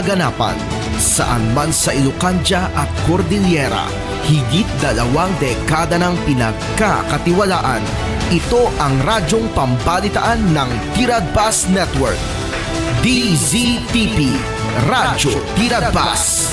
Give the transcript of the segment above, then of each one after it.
kaganapan. Saan man sa Ilocania at Cordillera, higit 2 dekada ng pinagkakatiwalaan. Ito ang radyong pambalitaan ng Tiradpas Network. DZTP, Radyo Tiradpas.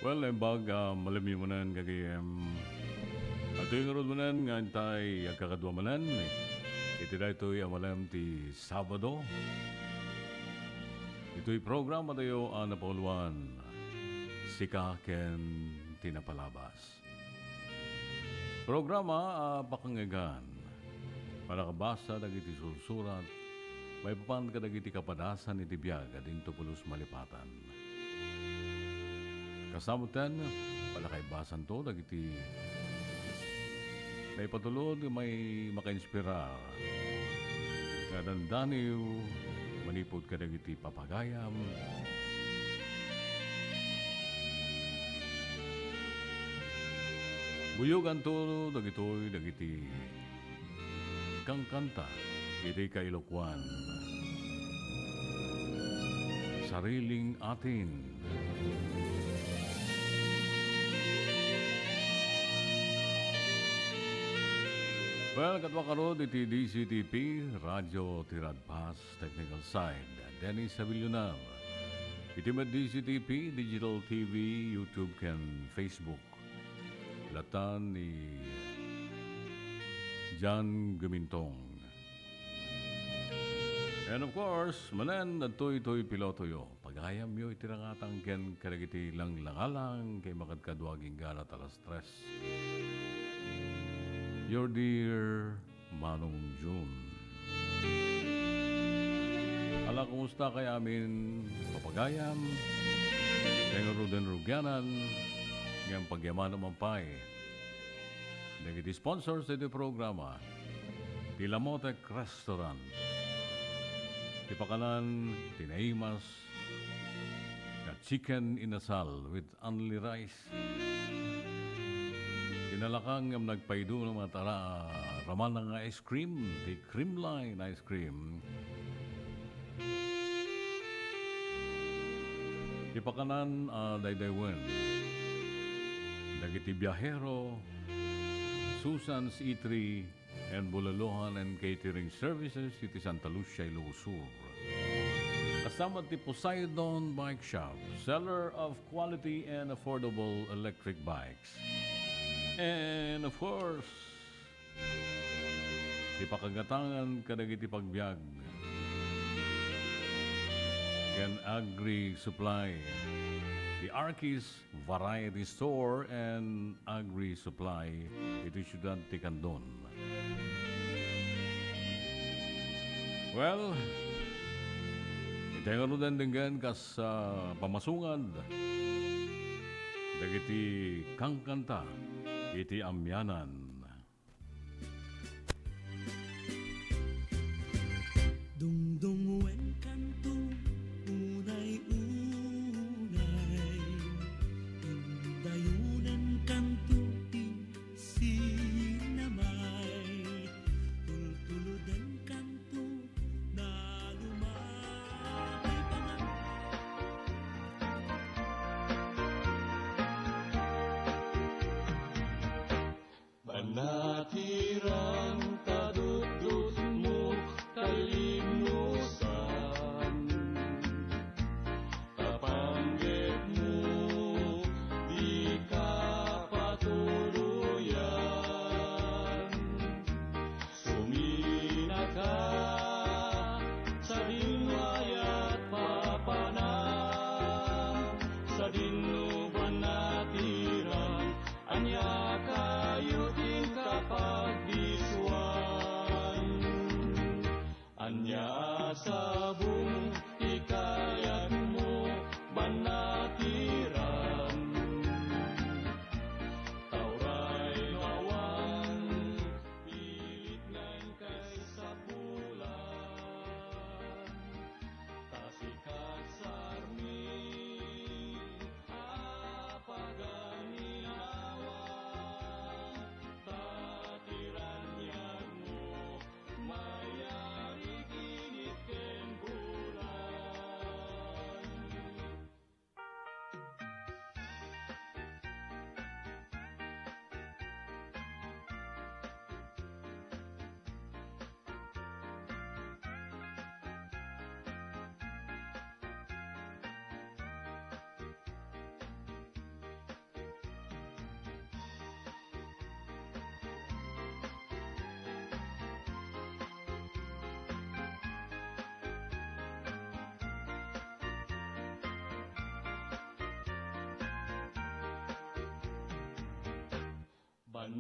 Well, bag malami mo nan kagayam. At yung road mo nan nga tay kakadwa manan. Iti na ito'y amalam ti Sabado. Ito'y programa tayo napawluan. Sika ken tinapalabas. Programa pakangagan. Para kabasa dagiti sursurat. May papan ka dagiti kapadasan iti biyag ading tupulos malipatan. Kasamutan, palakaybasan to, dagiti may patulod, may makainspira. Kadandaniw, manipod ka dagiti papagayam. Buyugan to, dagiti kang kanta, iti kailokwan. Sariling atin. Well, katwa karod iti DZTP, Radyo Tiradpas, Technical Side, Dennis Savillonar. Iti met DZTP, Digital TV, YouTube, ken Facebook. Latan ni John Gumintong. And of course, manan at toy piloto yo. Pagayam yo itirangatang ken karagiti lang langalang kay makadkadwaging gana talas stress. Your dear Manong June. Ala, kumusta kay amin papagayam? Kaya Ruden Rugyanan, ngayong pagyaman naman pa Nagiti sponsors sa ito programa. Tilamotek Restaurant. Tipakanan, Tinaimas, chicken inasal with only rice. Tinalakang nagpaido ng mga raman ng ice cream, the Creamline ice cream. Ipakanan daydaywen. Dagiti Biyahero, Susan's Eatery, and Bulalohan and Catering Services, iti Santa Lucia, Ilocos. Kasama ti Poseidon Bike Shop, seller of quality and affordable electric bikes. And of course, ipakagatangan kadagiti pagbiag. Ken Agri Supply, the Arquis Variety Store and Agri Supply, ito syudad ti Candon. Well, ito nga din kas pamasungan dagiti kangkanta iti amyanan. Dungdungwen kanto unay-unay, indayunan kanto ti sinamay,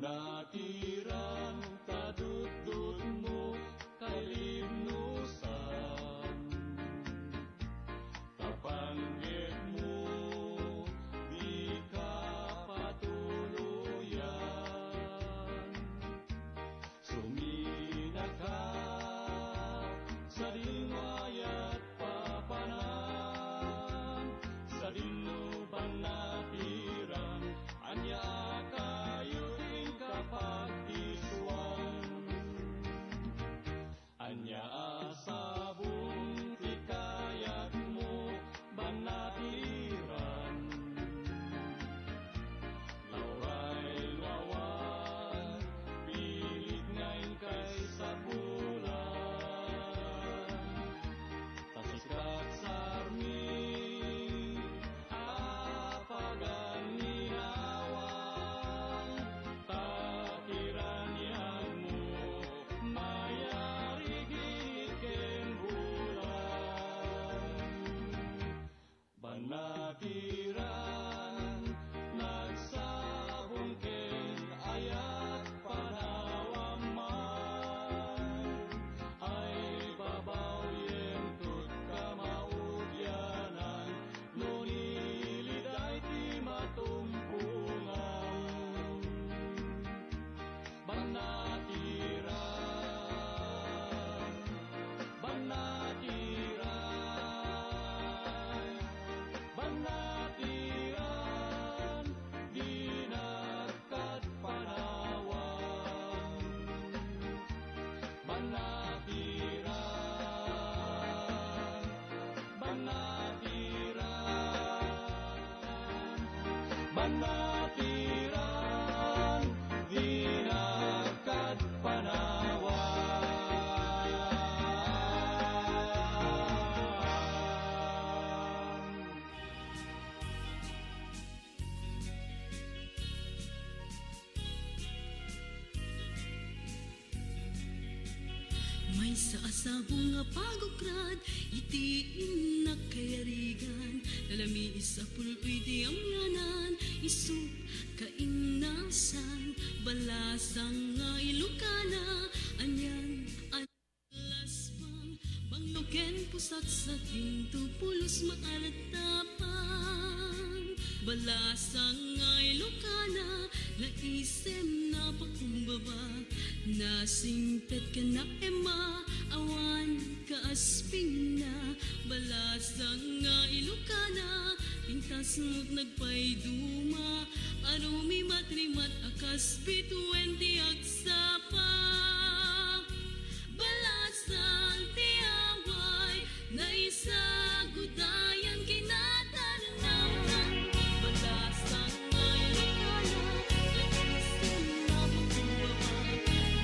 Banatiran kadudud mo kay limnusan, kapanggit mo di ka patuluyan. Sumina ka sa dinwayat papanan, sa dinu banatiran, anya kayo kapag iswan. Anya asabong tikayat mo banatiran, lauray lawan pilit ngayon kay sa bulan. Tasikat sarmi apagan ninawan, takiranian mo mayarigit ken bulan. Banatiran nagsabong ken ayat panawaman, ay babaw yen tut kamaudyanan, no niliday ti matumpungan. Banatiran, banatiran, banatiran, di nagkat panawan. Banatiran, banatiran, banatiran, di nagkat panawan. May sa asabong nga pagokrad, itiin na kayarigan, nalami isa puloy di amyanan, isuk kainasan, balasang nga ilukana, anyan, alas pang, bangloken pusat sa tinto, pulos maalatapang, balasang nga ilukana, naisem na pakumbaba, nasingpet ka na ema, awan kaasping na, balasang nga ilukana, pintas mo't nagpayduma, arumi matrimat akas bituwen ti agsapa. Balasang tiaway, na isa gudayan kinatanawan, balasang nga ilukana, naisem na pakumbaba,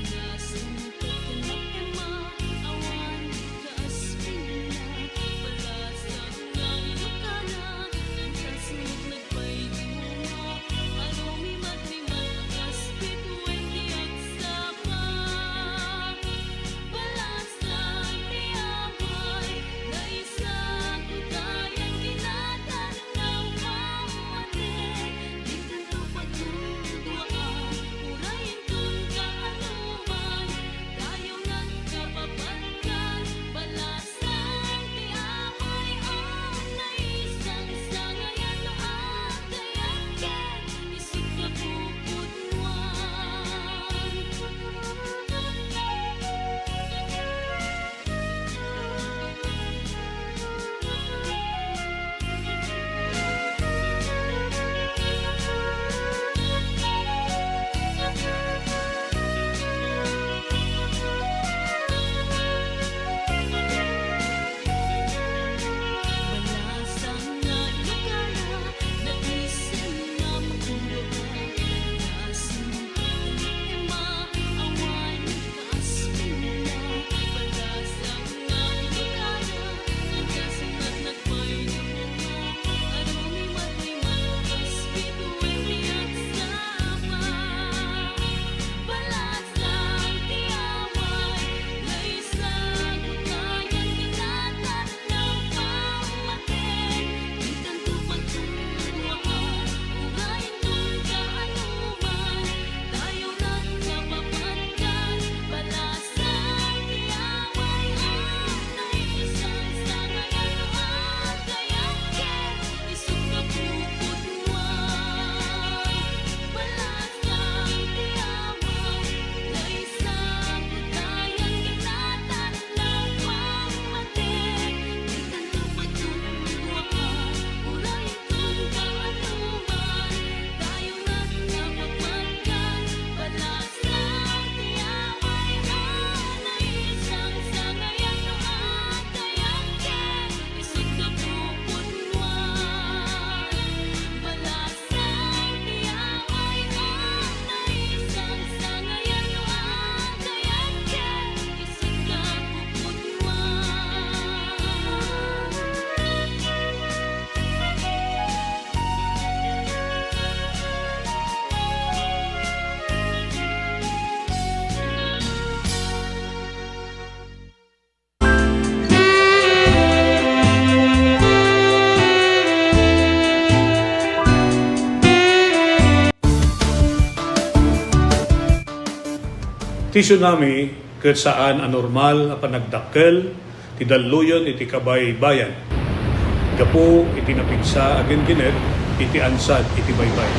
nasingpet ka na ema, awan kaasping na, balasang nga ilukana, pintas mo't nagpayduma, arumi matrimat akas bituwen ti agsapa. Ti tsunami ket saan anormal a panagdakkel ti daluyon iti kabaybayan. Gapo iti napigsa agen ginet iti ansad iti baybay.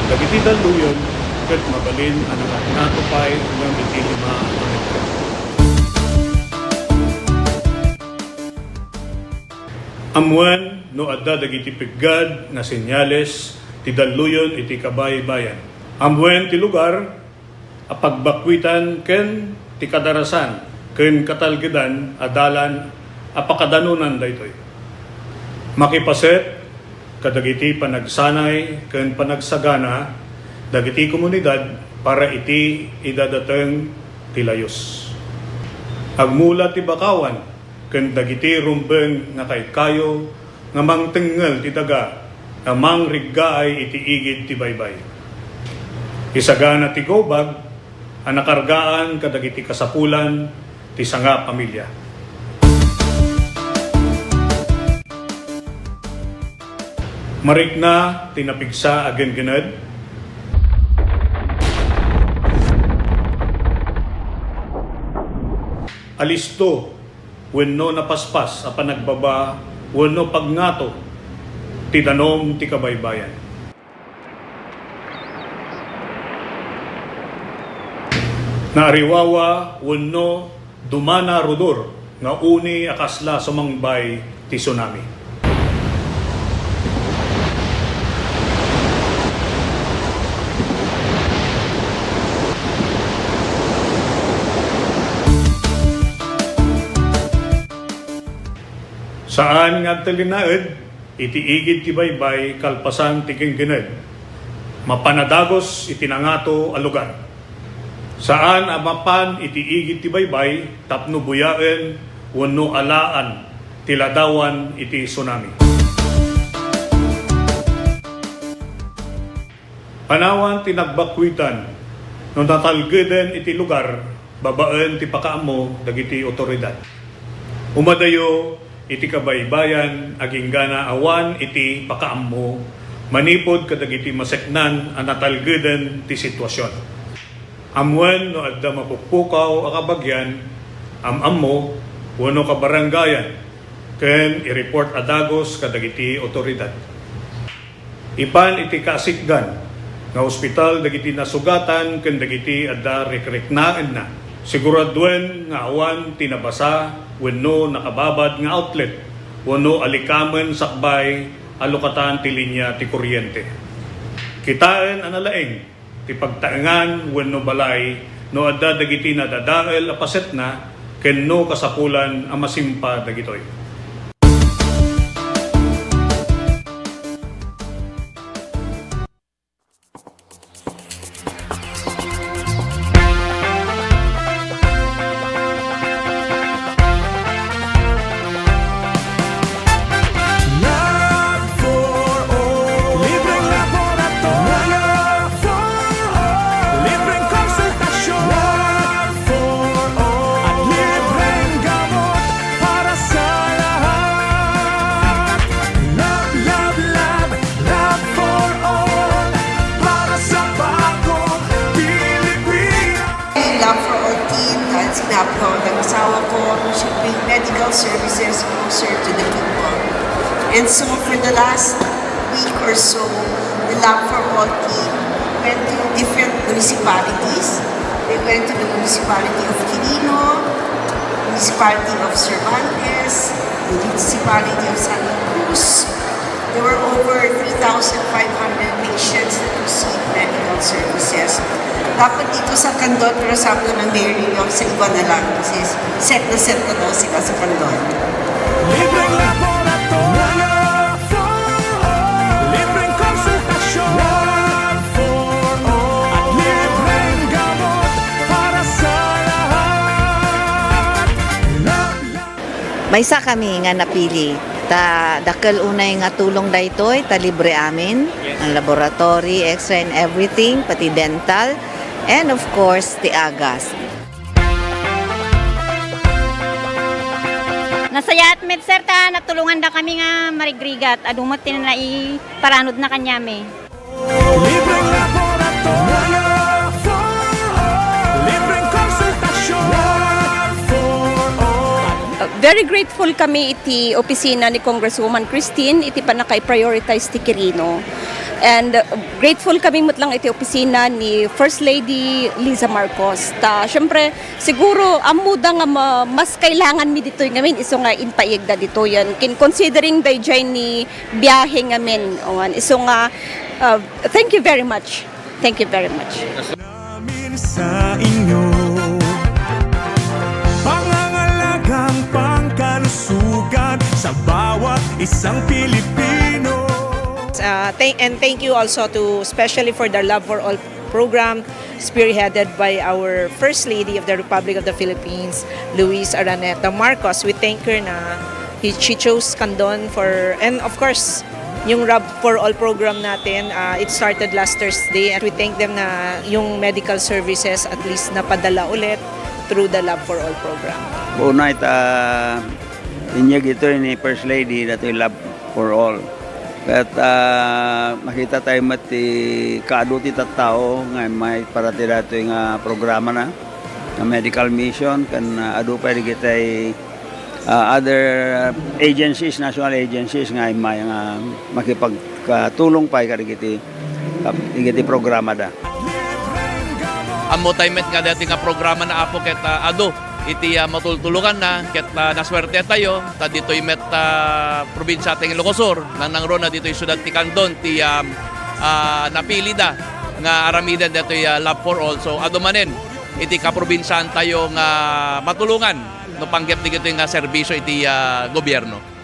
Dagiti daluyon ket mabalin ang natupay ng iti 5 a metro. Amwan no adda dagiti piggad nga senyales ti daluyon iti kabaybayan. Amwen ti lugar a pagbakwitan ken ti kadarasan ken katalgedan adalan a pakadanunan daytoy. Makipaset kadagiti panagsanay ken panagsagana dagiti komunidad para iti idadateng ti layos. Agmula ti bakawan ken dagiti rumbeng nga kayo nga mangtengel ti daga nga mangriggaay iti igid ti baybay. Isagana ti gobag ang nakargaan kadagiti kasapulan ti sanga pamilya. Marikna tinapigsa agen gened alisto wenno napaspas a panagbaba wenno pagngato ti danom ti kabaybayan. Naariwawa wenno dumana rodor nga uni akasla sumangbay ti tsunami. Saan nga talinaed, iti igid ti baybay kalpasan ti genggened. Mapanadagos iti nangato a lugar. Saan amapan iti igid ti baybay tapno buyaen wenno alaan ti ladawan iti tsunami. Panawan ti nagbakwitan no natalgeden iti lugar babaen ti pakaammo dagiti otoridad. Umadayo iti kabaybayan aginggana awan iti pakaammo manipod kadagiti maseknan ang natalgeden ti sitwasyon. Amwen no adda mapukpukaw a kabagyan amammo wenno kabarangayan ken i-report adagos kadagiti otoridad. Ipan iti kasikgan nga ospital dagiti nasugatan ken dagiti adda rekreknaan na. Siguraduen nga awan tinabasa wenno nakababad nga outlet wenno alikamen sakbay alokatan ti linya ti kuryente. Kitaen analaeng ti pagtaengan wenno balay no adda dagiti nadadael a paset na kenno kasapulan a masimpa dagitoy. Love for our team dahil sinabi ko ng asawa ko, we should bring medical services closer to the people. And so for the last week or so, the Love for All team went to different municipalities. They went to the municipality of Quirino, municipality of Cervantes, municipality of Santa Cruz. There were over 3,500 patients that received medical services. Dapat dito sa Candon, pero sabi ko ng Mayor yung sa iba na lang kasi set na daw sila sa Candon. Libreng laboratorio for all. Libreng konsultasyon for all. At libreng gamot para sa lahat. Maysa kami nga napili. Ta dakkel unay nga tulong daytoy ta libre amin ang laboratory, X-ray and everything, pati dental, and of course the agas. Nasaya at med sir ta natulungan da kami nga marigrigat adumot tin na paranod na kanyame. Libreng laboratorio for all. very grateful kami iti opisina ni Congresswoman Christine, iti pa nakay-prioritize ti Quirino. And grateful kami lang iti opisina ni First Lady Liza Marcos. Syempre, siguro, amuda nga mas kailangan mi dito ngamin, iso nga inpaigda dito yan. Considering day dyan ni biyahe ngamin. Iso nga, thank you very much. Thank you very much. Namin sa inyo pangangalagang pangkalusugan sa bawat isang Pilipino. And thank you also to especially for the Love for All program spearheaded by our First Lady of the Republic of the Philippines, Luis Araneta Marcos. We thank her na she chose Candon for, and of course, yung Love for All program natin, it started last Thursday, and we thank them na yung medical services at least napadala ulit through the Love for All program. Unay inyag ito ni First Lady na ito yung Love for All. At makita tayo mati kaaduti tao nga may parati dato yung programa na medical mission kan adu pa kita other agencies, national agencies nga may makipagtulong pa kiti programa da. Amo tayo met nga dati nga programa na apo ket adu iti matultulungan na ket naswerte tayo ta ditoy met probinsya ting Ilocosur nang nangrona ditoy syudad ti Candon ti napili da nga aramiden ditoy Love for All. So adu manen iti kaprobinsyan tayo nga matulungan no panggep ti ito nga serbisyo iti gobyerno.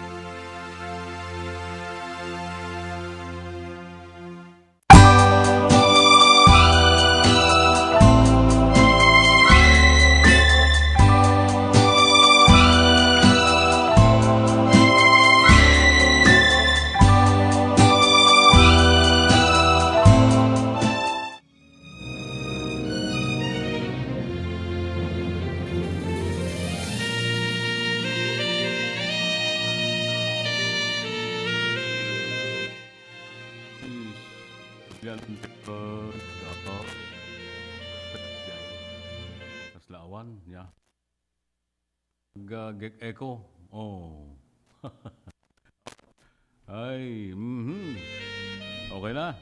Kaslaawan, ya. Echo. Oh. Ay, okay na.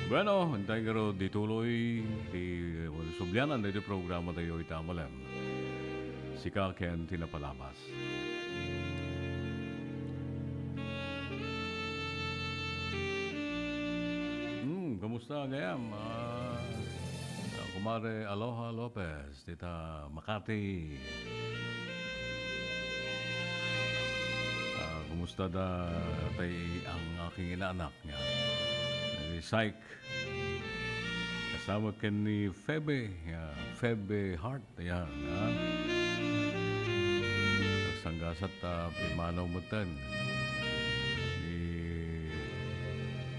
Bueno, hintay karo dituloy di subyanan na iti programa tayo itamalan. Sika ken tinapalamas. Kamusta gayam? Kumare Aloha Lopez, tita Makati. Kumusta da tay ang aking inaanak niya? Psych. Kasama ken ni Febe. Febe Hart. Ayan. Sanggasat pimanaw mutan. Ni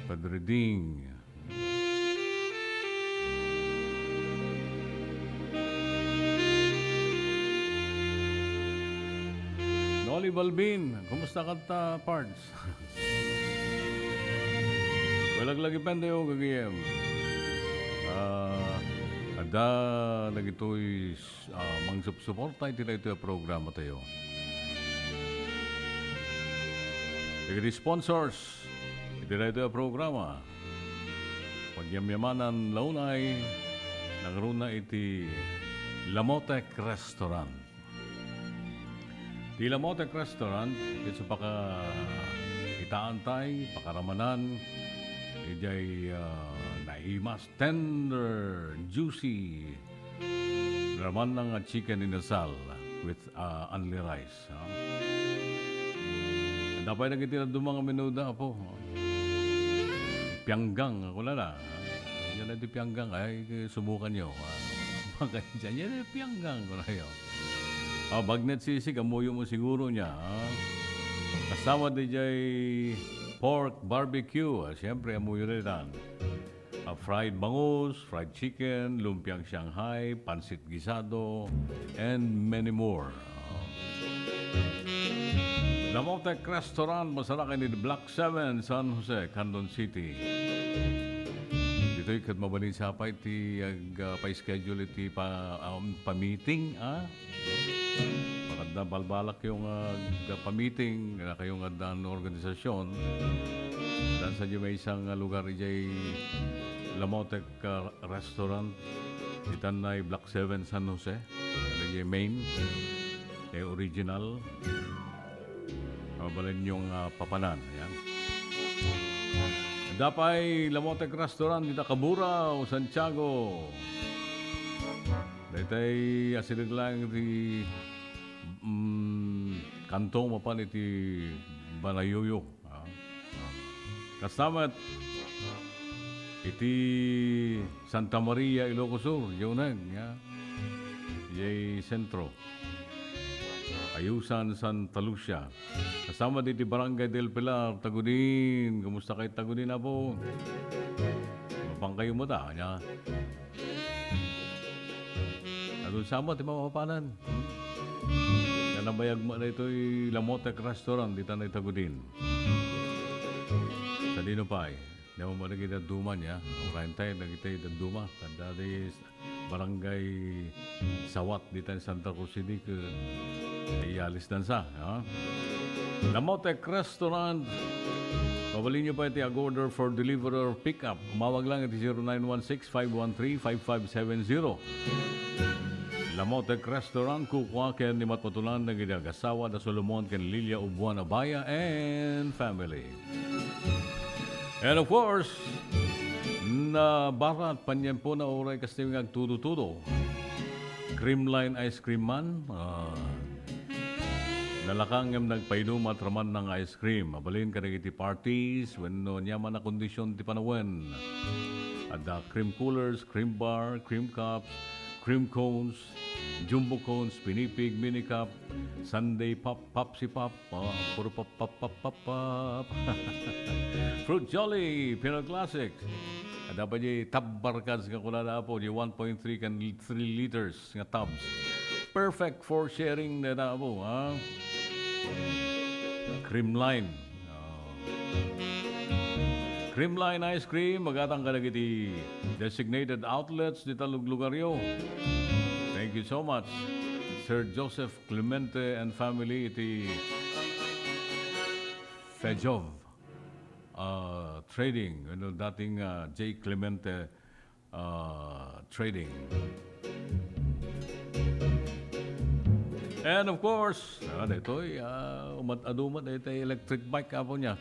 Padre Ding. Noli Balbin, kumusta ka parts? Walang lagi pendayo gagayem. Ada nagitoy mangsuporta iti ito yung programa tayo. Nagiti sponsors iti ito yung programa. Pagyamyamanan launay nagruna iti Lamotek Restaurant. Di Lamotek Restaurant, ito paka kitaan tayo, pakaramanan, ijay naimas, tender, juicy, raman ng chicken inasal with only rice. Dapat nagitinan doon mga menuda po. Pianggang, ako na. Yan na di pianggang, ay subukan nyo. Yan na pianggang ko na yun. Bagnet sisig, amuyo mo siguro niya. Kasama DJ pork barbecue. Siyempre, amuyo rin yan. Fried bangus, fried chicken, lumpiang Shanghai, pansit gisado, and many more. Lamotek Restaurant, masarakan ni Block 7, San Jose, Candon City. Dito'y kat mabalin sa pa iti pa-schedule iti pa-meeting, Maganda balbalak yung pa-meeting na kayong organisasyon. Dan sa may isang lugar ijay Lamotec Restaurant itan na Block 7 San Jose. Ijay main, original. Mabalin yung papanan. Yan. Dapay Lamotec Restaurant dita Kabura, Santiago. Daytay asilig lang iti kantong mapan iti Banayuyok. Kastamat iti Santa Maria, Ilocos Sur, yunag, yay sentro. Ayusan, Santa Lucia. Kasama dito Barangay del Pilar, Tagudin. Kumusta kay Tagudin na po? Mapang kayo mo ta, niya. Adun sama, di mapapanan. Nanabayag mo na ito'y Lamotec Restaurant, dito na Tagudin. Sa Dinopay. Di mo ba naging daduman niya? Ang tayo, nagitay daduma. Kada di Barangay Sawat, dito na Santa Cruz City. Iyalis dan sa. Lamotec Restaurant. Pabalin niyo pa iti order for delivery or pick-up. Umawag lang iti 0916-513-5570. Lamotec Restaurant. Kukuha ken ni Matpatulan na ginagasawa na Solomon ken Lilia Ubuan Abaya and family. And of course, na barat panyan po na oray kasi nga tudo-tudo. Creamline Ice Cream Man. Nalakang yung nagpainom at raman ng ice cream. Mabalin ka iti parties when no nyaman na kondisyon ti panawen. At cream coolers, cream bar, cream cups, cream cones, jumbo cones, pinipig, mini cup, Sunday pop, popsy pop, puro pop, pop, pop, pop, pop. Fruit Jolly, Pinot Classic. At dapat yung tab barkads nga kula na po, yung 1.3 kan 3 liters nga tubs. Perfect for sharing na na po, Creamline. Creamline Ice Cream, magatang ka na iti designated outlets di taluglugaryo. Thank you so much, Sir Joseph Clemente and family iti Fejov Trading, dating J. Clemente Trading. And of course, ito'y umat-adumat ito'y electric bike po niya.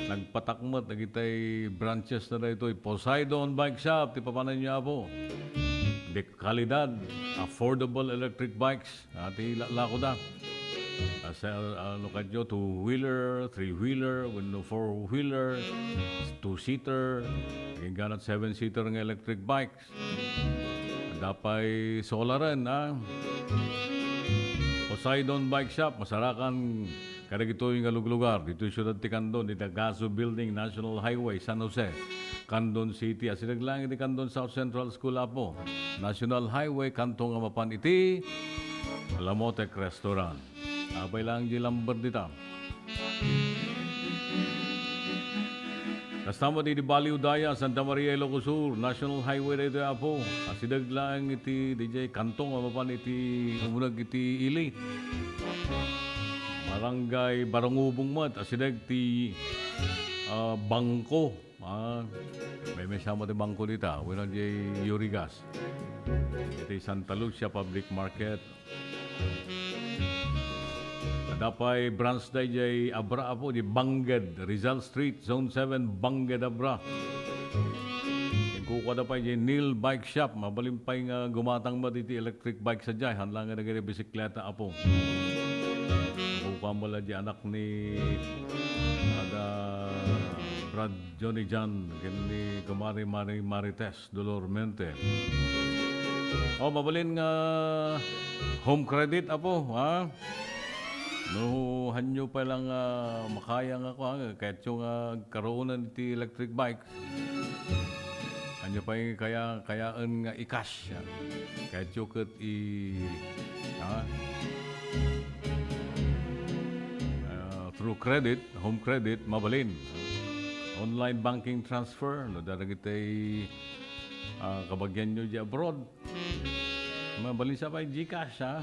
Nagpatakmat, nagitay branches na ito'y Poseidon Bike Shop, tipapanan niya po. De kalidad, affordable electric bikes, ati lako da. Sa kadyo, 2-wheeler, 3-wheeler, 4-wheeler, 2-seater, hingga ganat 7-seater ng electric bikes. Dapay solaran, Poseidon Bike Shop, masarakan kada ito yung lugar. Dito yung syudad ti Candon, dito Gaso Building, National Highway, San Jose, Candon City. Asinag lang iti Candon South Central School po. National Highway, Kantong Amapan iti Lamotec Restaurant. Abay lang di lamber dita. Kasama di Baliw Daya, Santa Maria, Ilocos Sur, National Highway dito po. Asidag lang iti DJ Kantong Amapan iti umunag iti Ili. Barangay Barangubong Mat, asidag ti Bangko. May sama ti Bangko dito. Wala di Yurigas. Iti Santa Lucia Public Market. Dapay branch day jay Abra po di Bangged, Rizal Street, Zone 7, Bangged Abra. Kukuha dapay jay Neil Bike Shop, mabalimpay nga gumatang ba diti electric bike sa jay, hanlang nga nagari bisikleta apo. Kukuha mo lang di anak ni Brad Johnny John, ni Kumari Marites Dolormente. Mabalin nga home credit apo, No, hanyo pa lang makaya nga ko kahit yung karoonan iti electric bike. Hanyo pa yung kayaan nga i-cash. Kahit yung kat through credit, home credit, mabalin. online banking transfer, no daragitay kabagyan nyo di abroad. Mabalisa pa yung GCash, ha?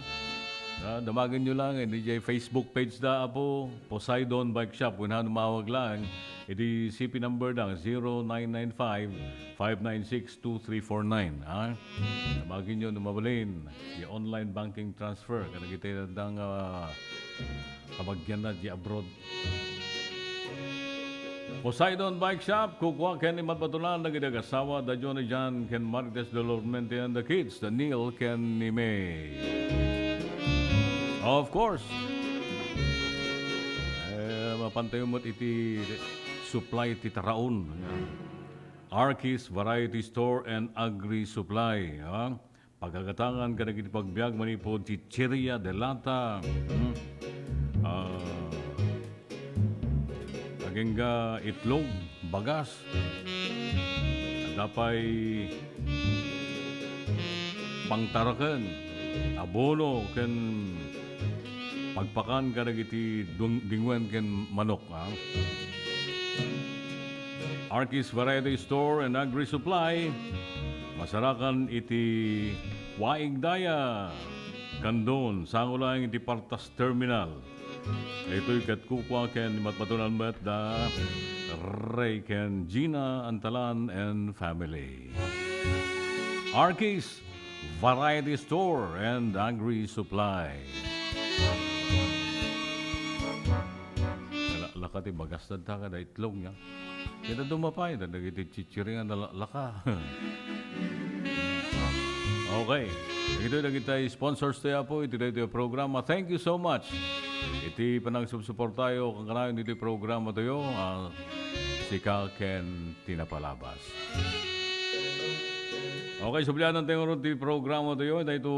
Damagan nyo lang, hindi Facebook page da po, Poseidon Bike Shop. Kung mawag lang, iti CP number lang, 0995-596-2349. Damagan nyo, mabalin, yung online banking transfer. Kada kita ng kabagyan na di abroad. Poseidon Bike Shop, kukuha ken imatpatulan na gidagasawa, da Johnny John, ken Martes de Lormente and the kids, the Neil, ken ni May. Of course, mapantayo mo't iti supply iti taraon. Arkis Variety Store and Agri Supply. Pagkagatangan ka naging pagbiag manipod Chicheria de Lata. Agengga itlog, bagas. Dapay pangtarakan, abono, ken pagpakan ka nagiti dingwen ken manok. Arkis Variety Store and Agri Supply. Masarakan iti Waig Daya. Kandon, sangulang iti Partas Terminal. Ito'y katkukwa ken matmatunan met da Ray ken Gina Antalan and family. Arkis Variety Store and Agri Supply. Lakati bagastad ta kada itlog niya. Kita dumapay da dagiti chichiringan na laka. Okay. Ito na kita sponsors tayo po. Ito na ito yung programa. Thank you so much. Iti panang subsupport tayo kung kanayon ito yung programa tayo. Si Cal Ken Tinapalabas. Okay, sublihan ng tingin ito yung programa tayo. Ito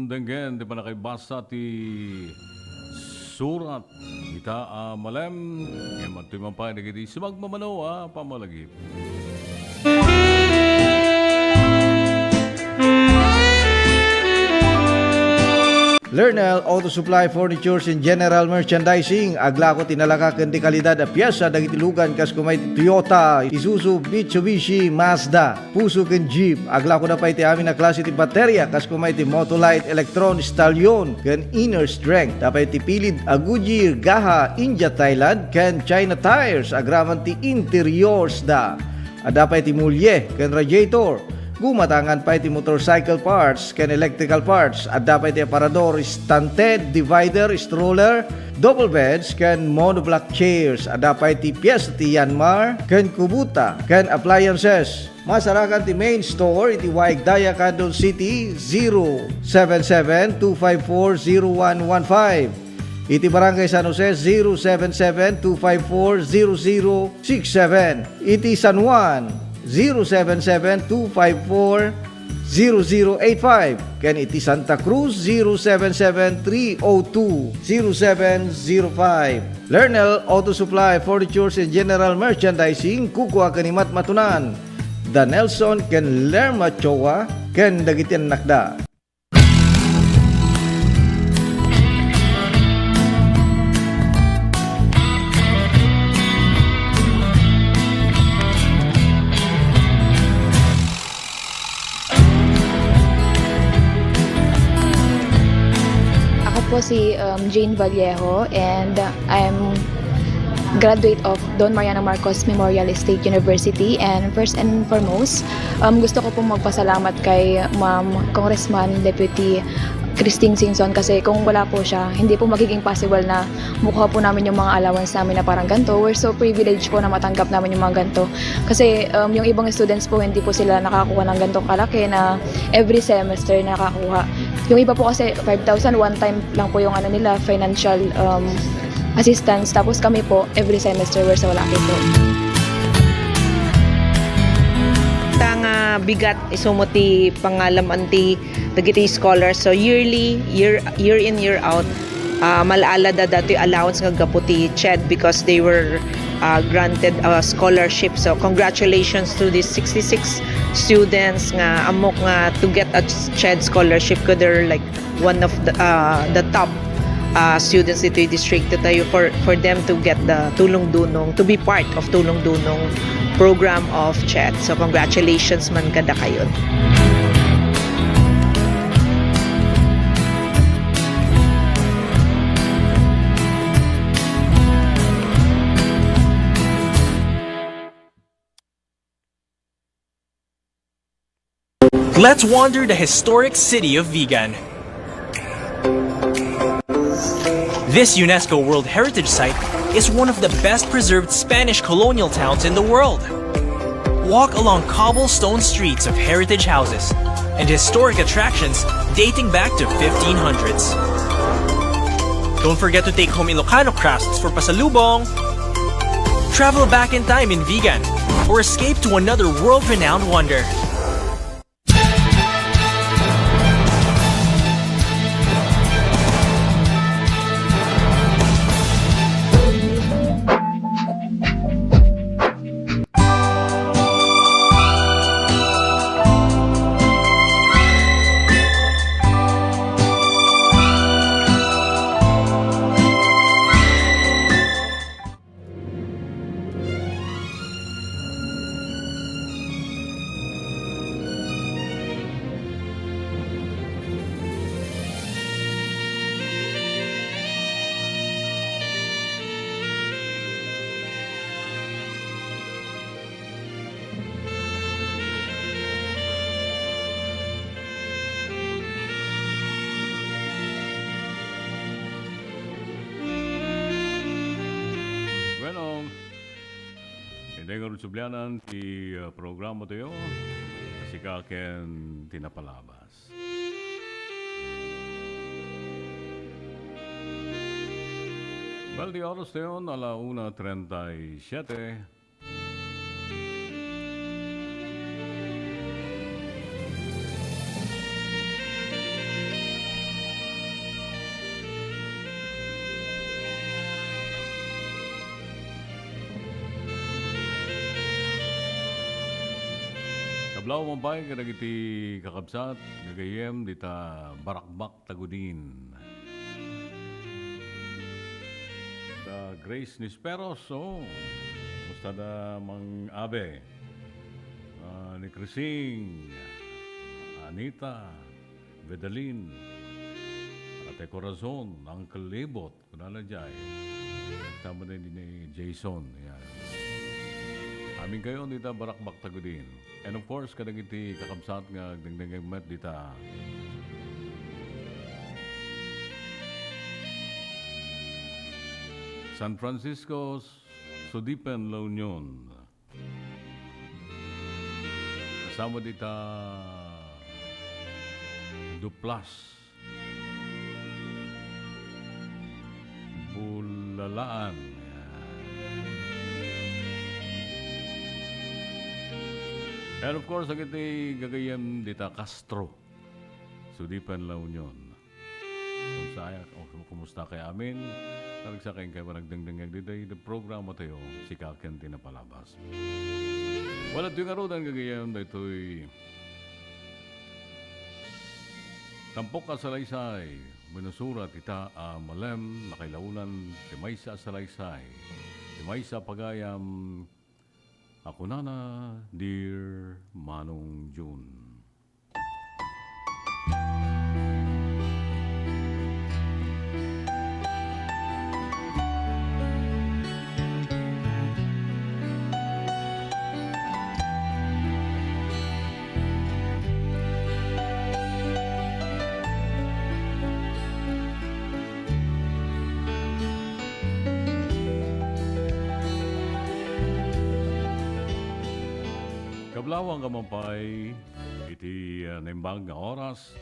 denggen. Di pa nakaibasa ti surat. Kita malem. Ngayon matuman pa. Nagiti sumagmamano pamalagip. Lernel Auto Supply Furnitures and General Merchandising. Agla ko tinalaka ken di kalidad a piyesa dagiti lugan kas kumay Toyota, Isuzu, Mitsubishi, Mazda, Puso ken Jeep. Agla ko na pa iti amin na klase ti baterya kas kumay ti Motolite, Electron, Stallion ken Inner Strength. Tapay ti pilid a Goodyear, Gaha, India, Thailand ken China Tires. Agraman ti interiors da. Adapay ti mulye ken radiator. Gumatangan pa iti motorcycle parts ken electrical parts. At dapat iti aparador, stunted, divider, stroller, double beds ken monoblock chairs. At dapat iti piyesa ti Yanmar ken Kubota ken appliances. Masarakan ti main store iti Waig Daya, Quezon City, 077-254-0115. Iti Barangay San Jose, 077-254-0067. Iti San Juan, 077-254-0085. Ken iti Santa Cruz, 077-302-0705. Lernel Auto Supply Furnitures and General Merchandising. Kukua kanimat matunan. Da Nelson ken Lerma Chowa ken dagitian nakda. Po si Jane Vallejo and I'm graduate of Don Mariano Marcos Memorial State University, and first and foremost gusto ko pong magpasalamat kay Ma'am Congressman Deputy Christine Singson, kasi kung wala po siya, hindi po magiging possible na mukha po namin yung mga allowance namin na parang ganito. We're so privileged po na matanggap namin yung mga ganito. Kasi yung ibang students po, hindi po sila nakakuha ng ganitong kalaki na every semester nakakuha. Yung iba po kasi 5,000 one time lang po yung nila, financial assistance. Tapos kami po, every semester we're so lucky po. Tanga bigat isumuti pangalaman ti dagiti scholars, so yearly year in year out malaala da dati allowance nga gaputi CHED because they were granted a scholarship. So congratulations to these 66 students nga amok nga to get a CHED scholarship, because they're like one of the top students dito yung district tayo for them to get the Tulong Dunong, to be part of Tulong Dunong program of CHED. So congratulations man kada kayo. Let's wander the historic city of Vigan. This UNESCO World Heritage Site is one of the best preserved Spanish colonial towns in the world. Walk along cobblestone streets of heritage houses and historic attractions dating back to 1500s. Don't forget to take home Ilocano crafts for pasalubong. Travel back in time in Vigan or escape to another world-renowned wonder. Dengan sublianan ti programa tayo, si Kaken Tinapalabas. Well, di oras tayo, 1:37. Kablaw mambay kada iti kakabsat, gagayem dita barakbak tagudin. Da Grace Nisperos, musta da mang abe, ni Crising, Anita, Vedalin, Ate Corazon, Uncle Libot, kunala jay. Tama na din ni Jason, yan. Amin kayo dita barakbak tagudin. And of course, kadang iti kakabsat nga dingding met dita. San Francisco, Sudipen, La Union. Kasama dita Duplas, Bulalaan. And of course, agad ay gagayam dita Castro, Sudipan, La Union. Kumusta kay amin? Nagsa kayong kayo nagdangdangag dito the program mo tayo, si Kaken Tinapalabas. Wala ito yung arudan gagayam dito ay tampok ka salaysay, minusurat ita malem, nakailaunan, timaysa salaysay, timaysa pagayam. Ako na, dear Manong June. Kablawang kamampay, iti naimbang nga oras.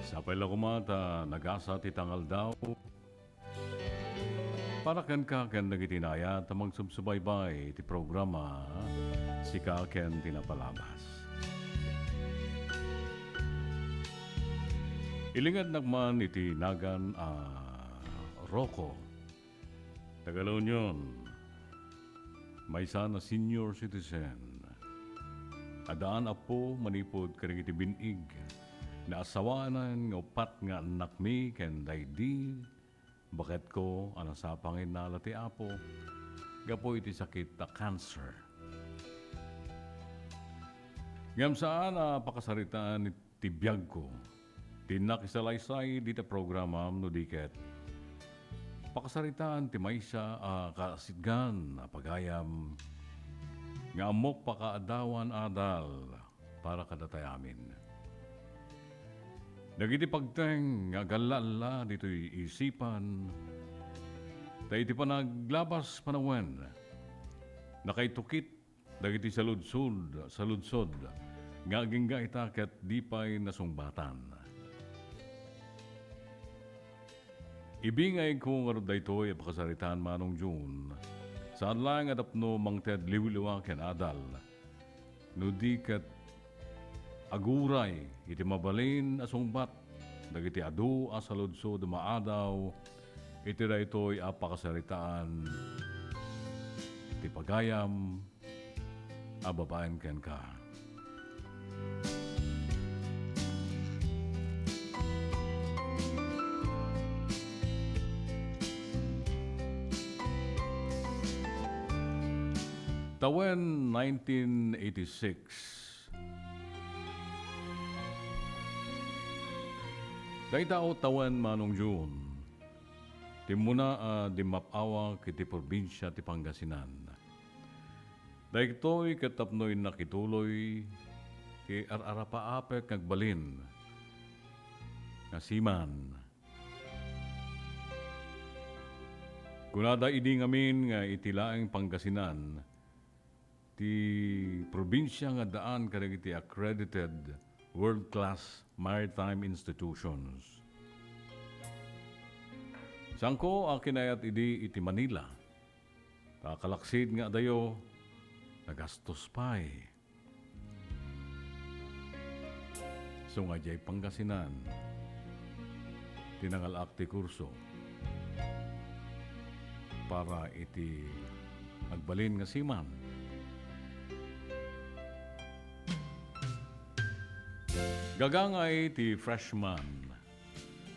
Sapay lang kumata, nagasa ti tangal daw. Para ken Kaken nagitinaya, tamang subsubaybay iti programa, si Kaken Tinapalabas. Ilingad nagman iti nagan Rocco, Tagalaw Union, may sana senior citizen. Adaan apo manipod karang iti binig. Naasawanan ng upat nga anak mi ken daydi bakit ko ano sa pangin na lati apo gapo iti sakit na cancer. Ngam saan pakasaritaan iti biyag ko tinakisalaysay dita programa no diket pakasaritaan ti maysa kasidgan pagayam nga amok pakaadawan adal para kadatay amin. Dagiti pagteng nga galala dito'y isipan, tayo iti panaglabas panawen, nakaitukit dagiti saludsod, nga agingga itaket di pa'y nasungbatan. Ibingay ko nga daytoy pakasaritaan manong June, saan lang adapno mang ted liwiliwa ken adal, no di ket aguray iti mabalin asungbat dagiti adu asaludsod maadaw iti daytoy pakasaritaan ti pagayam babaen ken ka. Tawen 1986 Daitao tawan manong June, ti muna di mapawa kiti probinsya ti Pangasinan. Daito'y katapnoy nakituloy ti ararapaapek kagbalin nga siman. Kunada idi ngamin nga itilaeng Pangasinan, ti probinsya nga daan kadagiti accredited world-class maritime institutions. Sangko kinayat idi iti Manila. Kakalaksid nga dayo, nagastos pa'y. So nga jay Pangasinan, tinangalak ti kurso para iti agbalin nga siman. Gagangay ti freshman,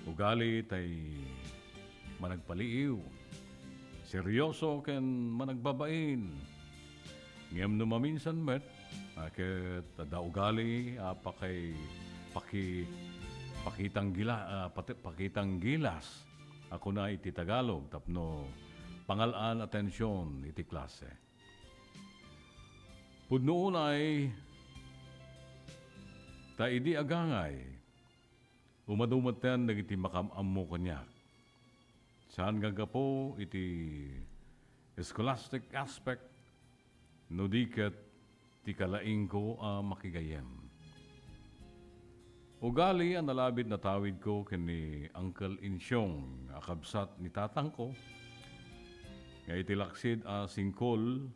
ugali tay managpaliiw, seryoso ken managbabain. Ngem no maminsan met, ket da ugali pakitang gilas. Ako na iti Tagalog tapno pangalaan atensyon iti klase. Pudnoon ay ta idi agangay, umadumatan nagiti makamammo kanyak. Saan gagapo iti scholastic aspect, no diket ti kalaing ko makigayem. Ugali ang nalabid na tawid ko kini Uncle Insyong, akabsat ni tatang ko, nga itilaksid singkol,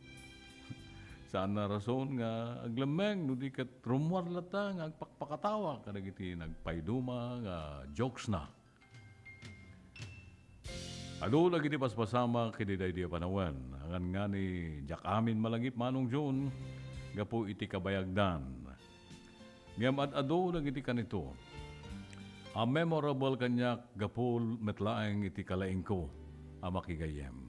saan na rason nga aglameng no di kat rumwar lata nga agpakpakatawa kadagiti nagpayduma nga jokes na. Ado lagi di paspasama kini day di panawan. Angan nga ni Jack Amin malagip manong June gapo iti kabayagdan. Ngam ado lagi di kanito. A memorable kanyak gapo metlaeng iti kalaing ko makigayem.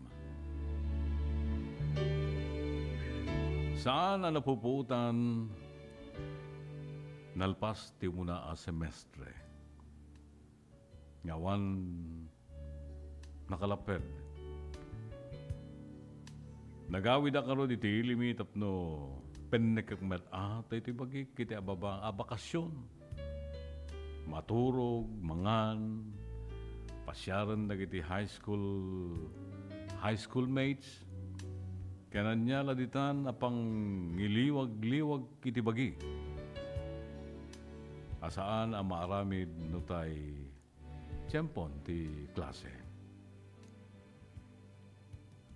Saan ang napuputan nalpas ti muna semestre. Ngawan nakalaped. Nagawid akaro di ti ilimi tapno pennekakmet tayo ti bagi kiti ababang bakasyon. Maturog, mangan, pasyaran na kiti high school mates. Kananya laditan apang ngiliwag-liwag kiti bagi. Asaan ang maaramid no tay tiyempon ti klase.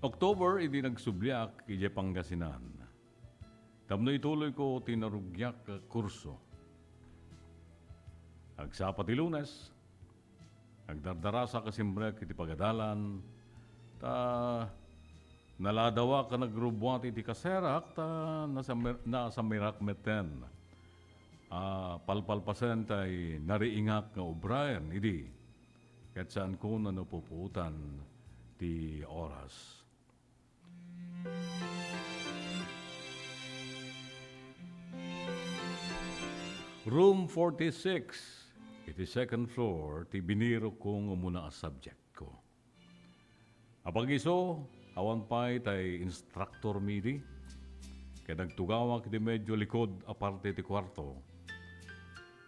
October, hindi nagsubliak ije Pangasinan. Tapno ituloy ko tinarugyak kurso. Agsapati Lunes, nagdardarasa kasimbrek iti pagadalan, naladawa ka nagrubuat iti kaserak, nasa mirak meten. palpalpasan tay nariingak nga obrayan, idi. Kat saan ko na napuputan ti oras. Room 46, iti second floor, ti biniro kong muna a subject ko. Apag iso, awan pa'y tay instructor midi, kaya nagtugawak di medyo likod aparte ti kwarto.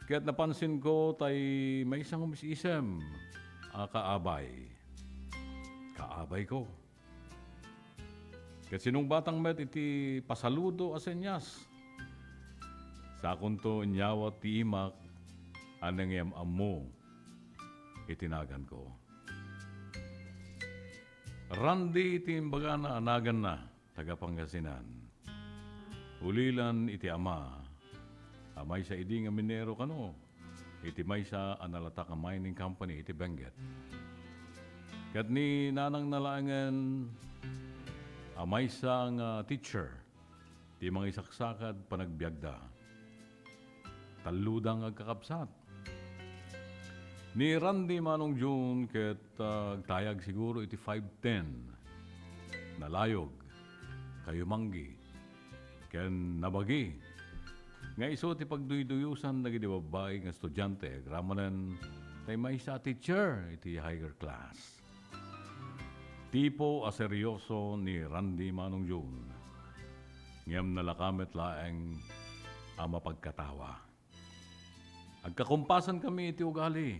Kaya't napansin ko tay may isang umis-isem, kaabay. Kaabay ko. Kaya sinong batang met iti pasaludo asenyas. Sa kunto inyawat ti imak, anang yam amo, itinagan ko. Randy iti imbaga na anagan na, taga Pangasinan. Ulilan iti ama, amay sa idi nga minero kano, iti may sa analata ka mining company iti Benguet. Kat ni nanang nalangan, amay sa nga teacher, ti mga isaksakad panagbiagda. Taludang agkakapsat. Ni Randy Manong June ket tayag siguro iti 5'10", nalayog, kayo manggi, ken nabagi. Nga iso ti pagduyduyusan nagiti babay nga estudyante, gramanen tay may sa teacher iti higher class. Tipo a seryoso ni Randy Manong June. Ngem nalakamet laeng ama pagkatawa. Agkakumpasan kami iti ugali.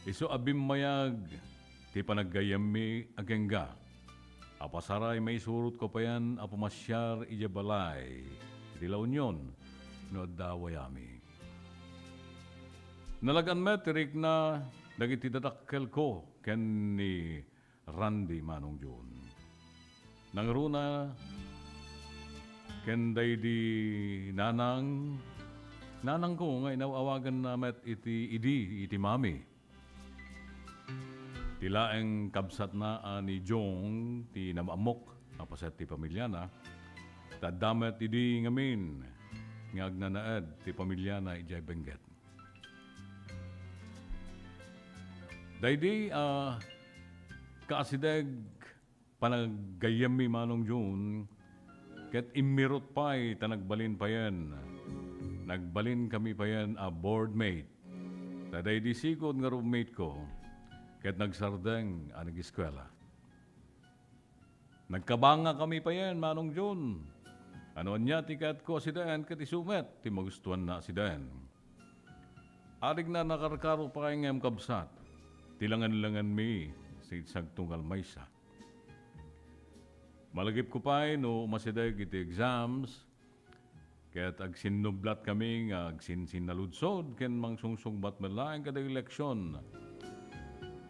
Iso abim mayag, ti panaggayami agengga. Apasaray may surot ko pa yan, apamasyar ijabalay. Iti La Union, no dawayami. Nalagan metrik na dagiti dadakkel ko ken ni Randy Manong June. Nangruna ken day di nanang ko nga inawagan na met iti mami. Tilaeng kabsat na ni Jong ti namamok apaset ti pamilya na. Tadamet idi ngamin nga agnanaed ti pamilya na ijay Benguet. Daydi kaasideg panaggayami Manong June ket immirot pa'y tanagbalin pa yan. Nagbalin kami pa yan a boardmate. Taday di sikod nga roommate ko, ket nagsardeng anag eskwela. Nagkabanga kami pa yan, Manong June. Ano niya tikat ko si Dan, ket isumet, ti magustuhan na si Dan. Arig na nakarkaro pa kay ngem kabsat, tilangan-langan mi, si sagtunggal maysa. Malagip ko pa no masideg iti exams, kaya't agsinublat kami nga agsinnaludsod ken mangsungsungbat malaing kada eleksyon.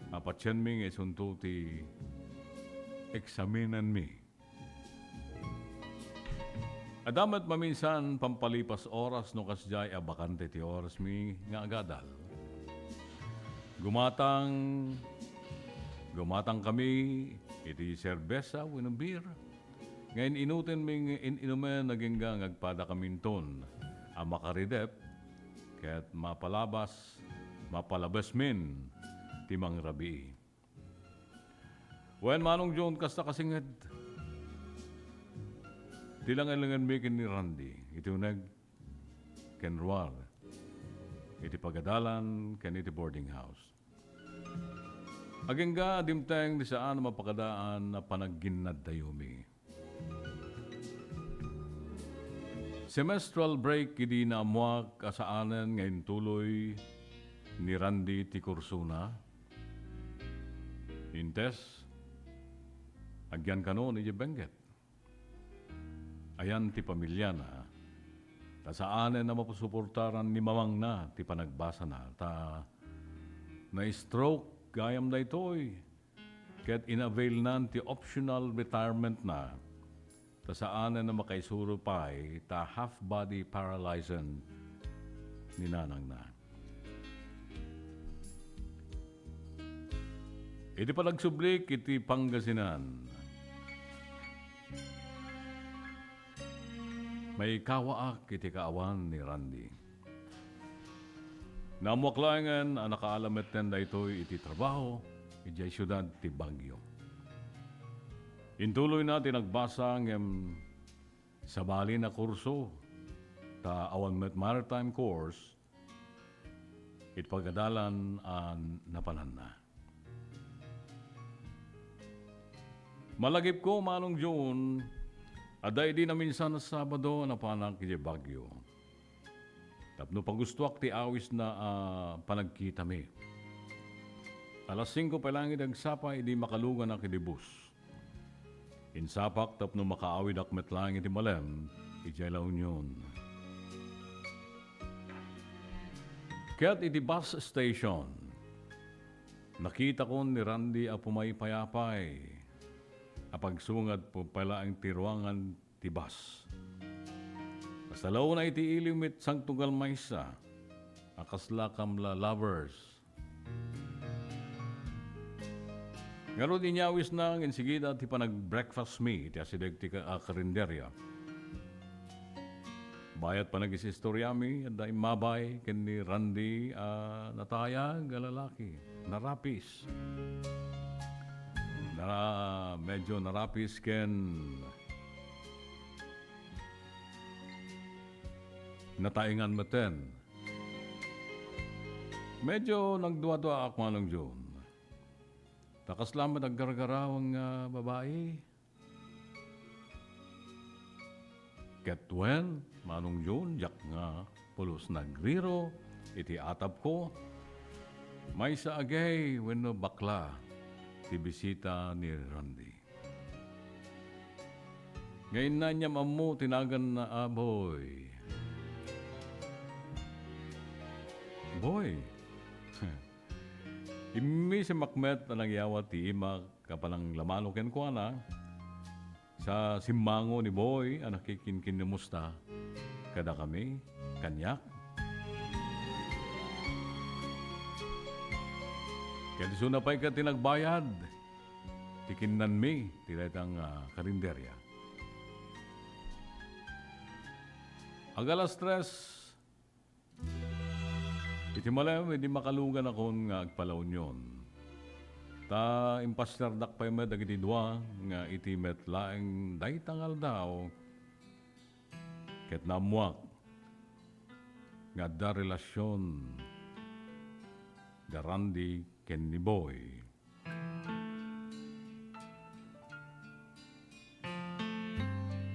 Apatyan mi nga isunto ti eksaminan mi. Adamat maminsan pampalipas oras no kasjay abakante ti oras mi nga agadal. Gumatang kami iti serbesa wenno beer. Ngayon inutin ming inumen naging agpada kaminton ang makaridep kaya't mapalabas min timang rabi. Wen Manong John kasta kasinged tilangan-langan mi ken ni Randy iti uneg ken Ruar iti pagadalan ken iti boarding house. Agengga dimteng di saan mapakadaan na panagginad dayumi. Semestral break idi na amuak kasaanan ngayon tuloy ni Randy ti kursuna. Intes, agyan kano ni Benguet. Ayan ti pamilya na, ta saanan na mapusuportaran ni mamang na ti panagbasa na, ta na-stroke gayam na ito'y, ket inavail nan ti optional retirement na, ta saanan na makaisuro pa'y ta half-body paralyzed ni nanang na. Iti palagsublik iti Pangasinan. may kawaak iti kaawan ni Randy. Namuaklayangan ang nakaalamet tenda ito iti trabaho iti syudad ti Baguio. Intuloy na tinagbasa ng sabali na kurso ta awan met maritime course it pagadalan ang napanan na. Malagip ko manong June aday di na minsan na Sabado na panak iti Baguio. Tapno pagustuak ti awis na panagkita mi. Alas 5 pa lang idagsapa idi makalugan na kidibus. Insapak tapno makaawid akmet lang iti malem iti La Union. Kaya't iti bus station, nakita ko ni Randy a pumaypayapay. Apagsungad po pala ang tiruangan ti bus. Kasalaw na iti ilimit sang tunggal maysa, akasla kamla lovers. Ngaro di nyawis na ang insigida ti panag-breakfast me ti asideg ti karinderya. Bayat pa nag-isistorya mi, at mabay ken ni Randy natayag lalaki, narapis. Medyo narapis ken nataingan maten. Medyo nagduwa-duwa ako manong June. Takaslamat ang garagarawang babae. Ketwen, manong June, jak nga pulos nagriro, iti atap ko. May sa agay, wenno bakla, ti bisita ni Randy. Ngayon na niya mamu, tinagan na aboy. Boy, imi si Makmet na nangyawa ti ima kapalang lamano ken ko na sa simmango ni Boy ang nakikinkinemusta kada kami kanyak. Kaya di sunapay ka tinagbayad tikinan mi tiretang karinderya. Agalas 3 iti malam, hindi makalugan akong agpalaw nyon. Ta impastardak pa yung dagiti dua nga iti metlaeng daytangal daw ket namuak nga da relasyon da Randy ken ni Boy.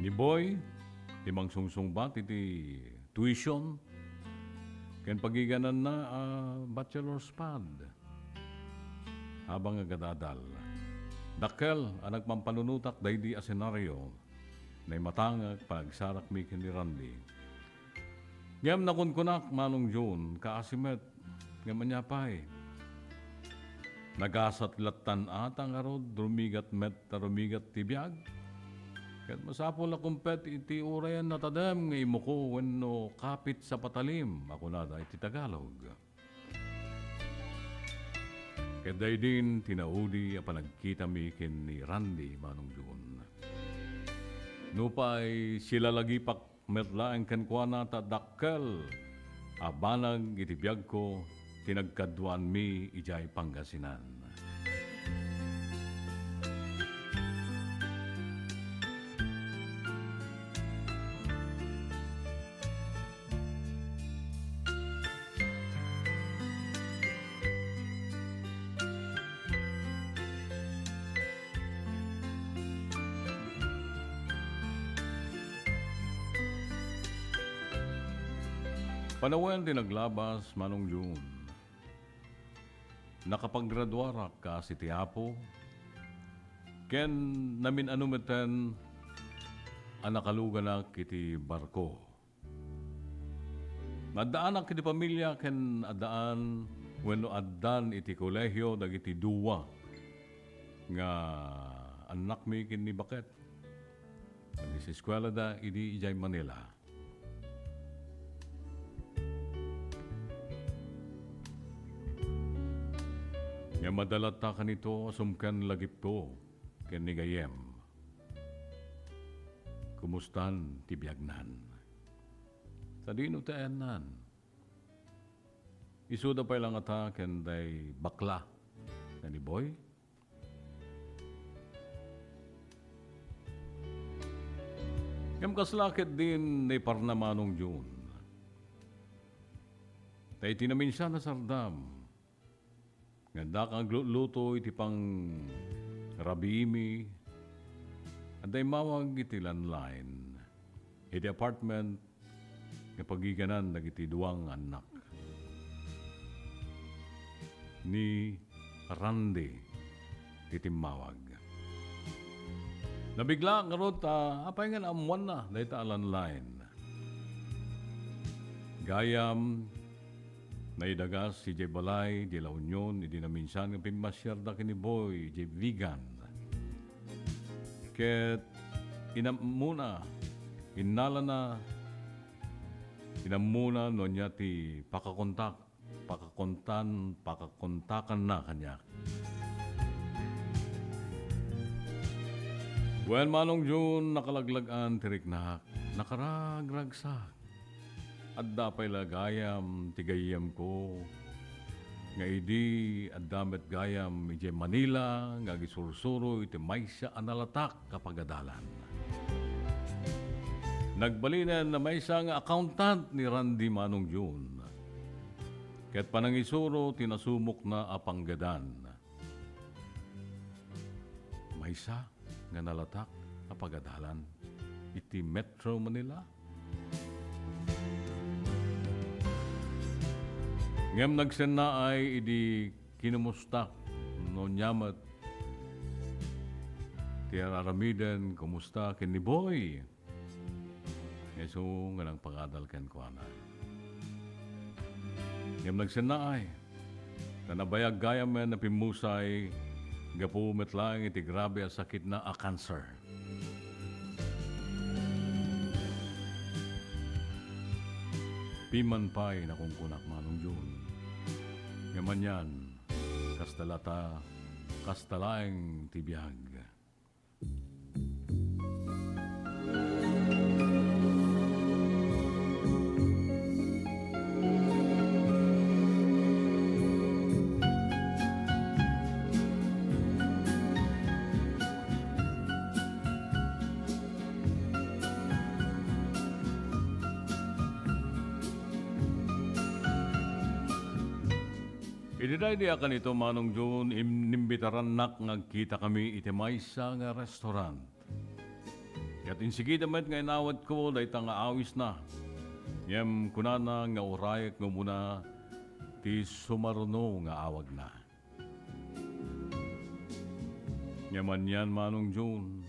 Ni Boy, timang sungsungbat iti tuition ken pagiganan na bachelor's pad. Habang agadadal. Dakkel, anak mampanunutak daydi a senaryo na matangag pagsarak mi ken ni Randy. Ngam nakunkunak manong June, kaasimet, ngam anyapay. Nagasat latan atang arod, rumigat met ta rumigat tibiyag. Kat masapol na kumpet iti urayan na tadam nga imuko wenno kapit sa patalim. Ako na da iti Tagalog. Kaday din tinaudi a panagkita mi ken ni Randy manong June. Nupay sila lagi pak metlaeng ken kuana ta dakkel. Abanag iti biyag ko tinagkaduan mi ijay Pangasinan. Panawen din naglabas manong June. Nakapaggraduarak ka si Tiapo. Ken namin anumeten anakaluganak iti barko. Nadaanak iti pamilya ken adaan wenno addan iti kolehyo dagiti duwa nga anak mi ken ni Baket. Iti eskwela da idi ijay Manila. Nga madalat ta kanito asumkan lagip ko ken ni Gayem. Kumustan ti biagnan? Tadino taenan. Isuda pa ilang ata kenday bakla na ni Boy. Ngam kaslakit din ni Parnamanong June. Tay tinamin siya na sardam. Nganda kang luto iti pang rabimi. Anday mawag iti landline. Iti apartment nga pagiganan dagiti duwang anak. Ni Randy iti mawag. Nabigla nga rot, apay nga naamuan na, dahil ta landline. Gayam, naidagas si Jay Balay, di La Union, di na minsan nga pimasyar da kini Boy, Jay Vigan. Ket, inamuna no niya ti pakakontakan na kanya. Well, Manong June, nakalaglagan tirik na nakaragragsak. At dapay lagayam, tigayam ko. Nga idi, at damet gayam, iti Manila, nga gisursuro, iti maysa analatak kapagadalan. Nagbalinan na maysa nga accountant ni Randy Manong June. Kaya't panangisuro, tinasumok na apanggadan. Maysa nga nalatak apagadalan iti Metro Manila. Ngem nagsena ay idi kinumustak no nyamat ti aramiden kumusta ken ni Boy. Yesu nga nang pagadal ken kuana. Ngem nagsena ay tanabayag gayam men na pimusay gapumet lang iti grabe a sakit na a cancer. Piman pa'y nakungkunak Manong June. Ngaman yan, kastalaeng tibiyag. Ididay di akan ito Manong June, inimbitaran nak ngagkita kami iti maysa nga restaurant. Kat insigida met nga inawat ko, dahi nga awis na. Yem kunana nga urayek nga muna ti sumarno nga awag na. Yaman yan Manong June,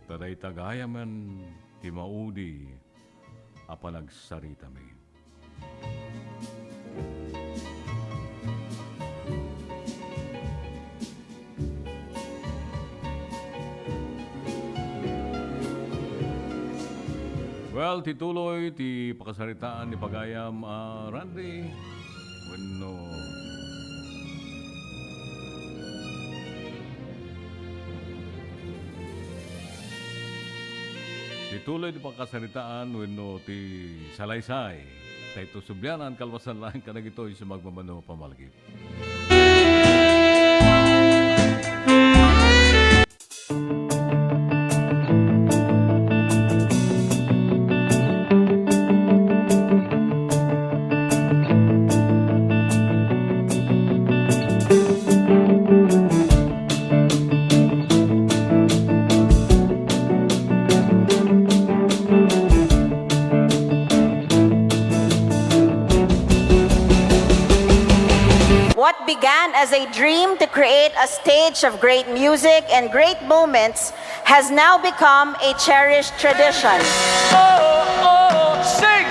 taday tagayaman ti maudi apanagsarita mi. Well, tituloy, ti pakasaritaan ni Pagayam, Randy. Bueno. Tituloy ti pakasaritaan, bueno, ti salaysay. Tayo subyanan, kalwasan lang ka na gito'y sumagmamano pamalagip. What began as a dream to create a stage of great music and great moments has now become a cherished tradition. Sing!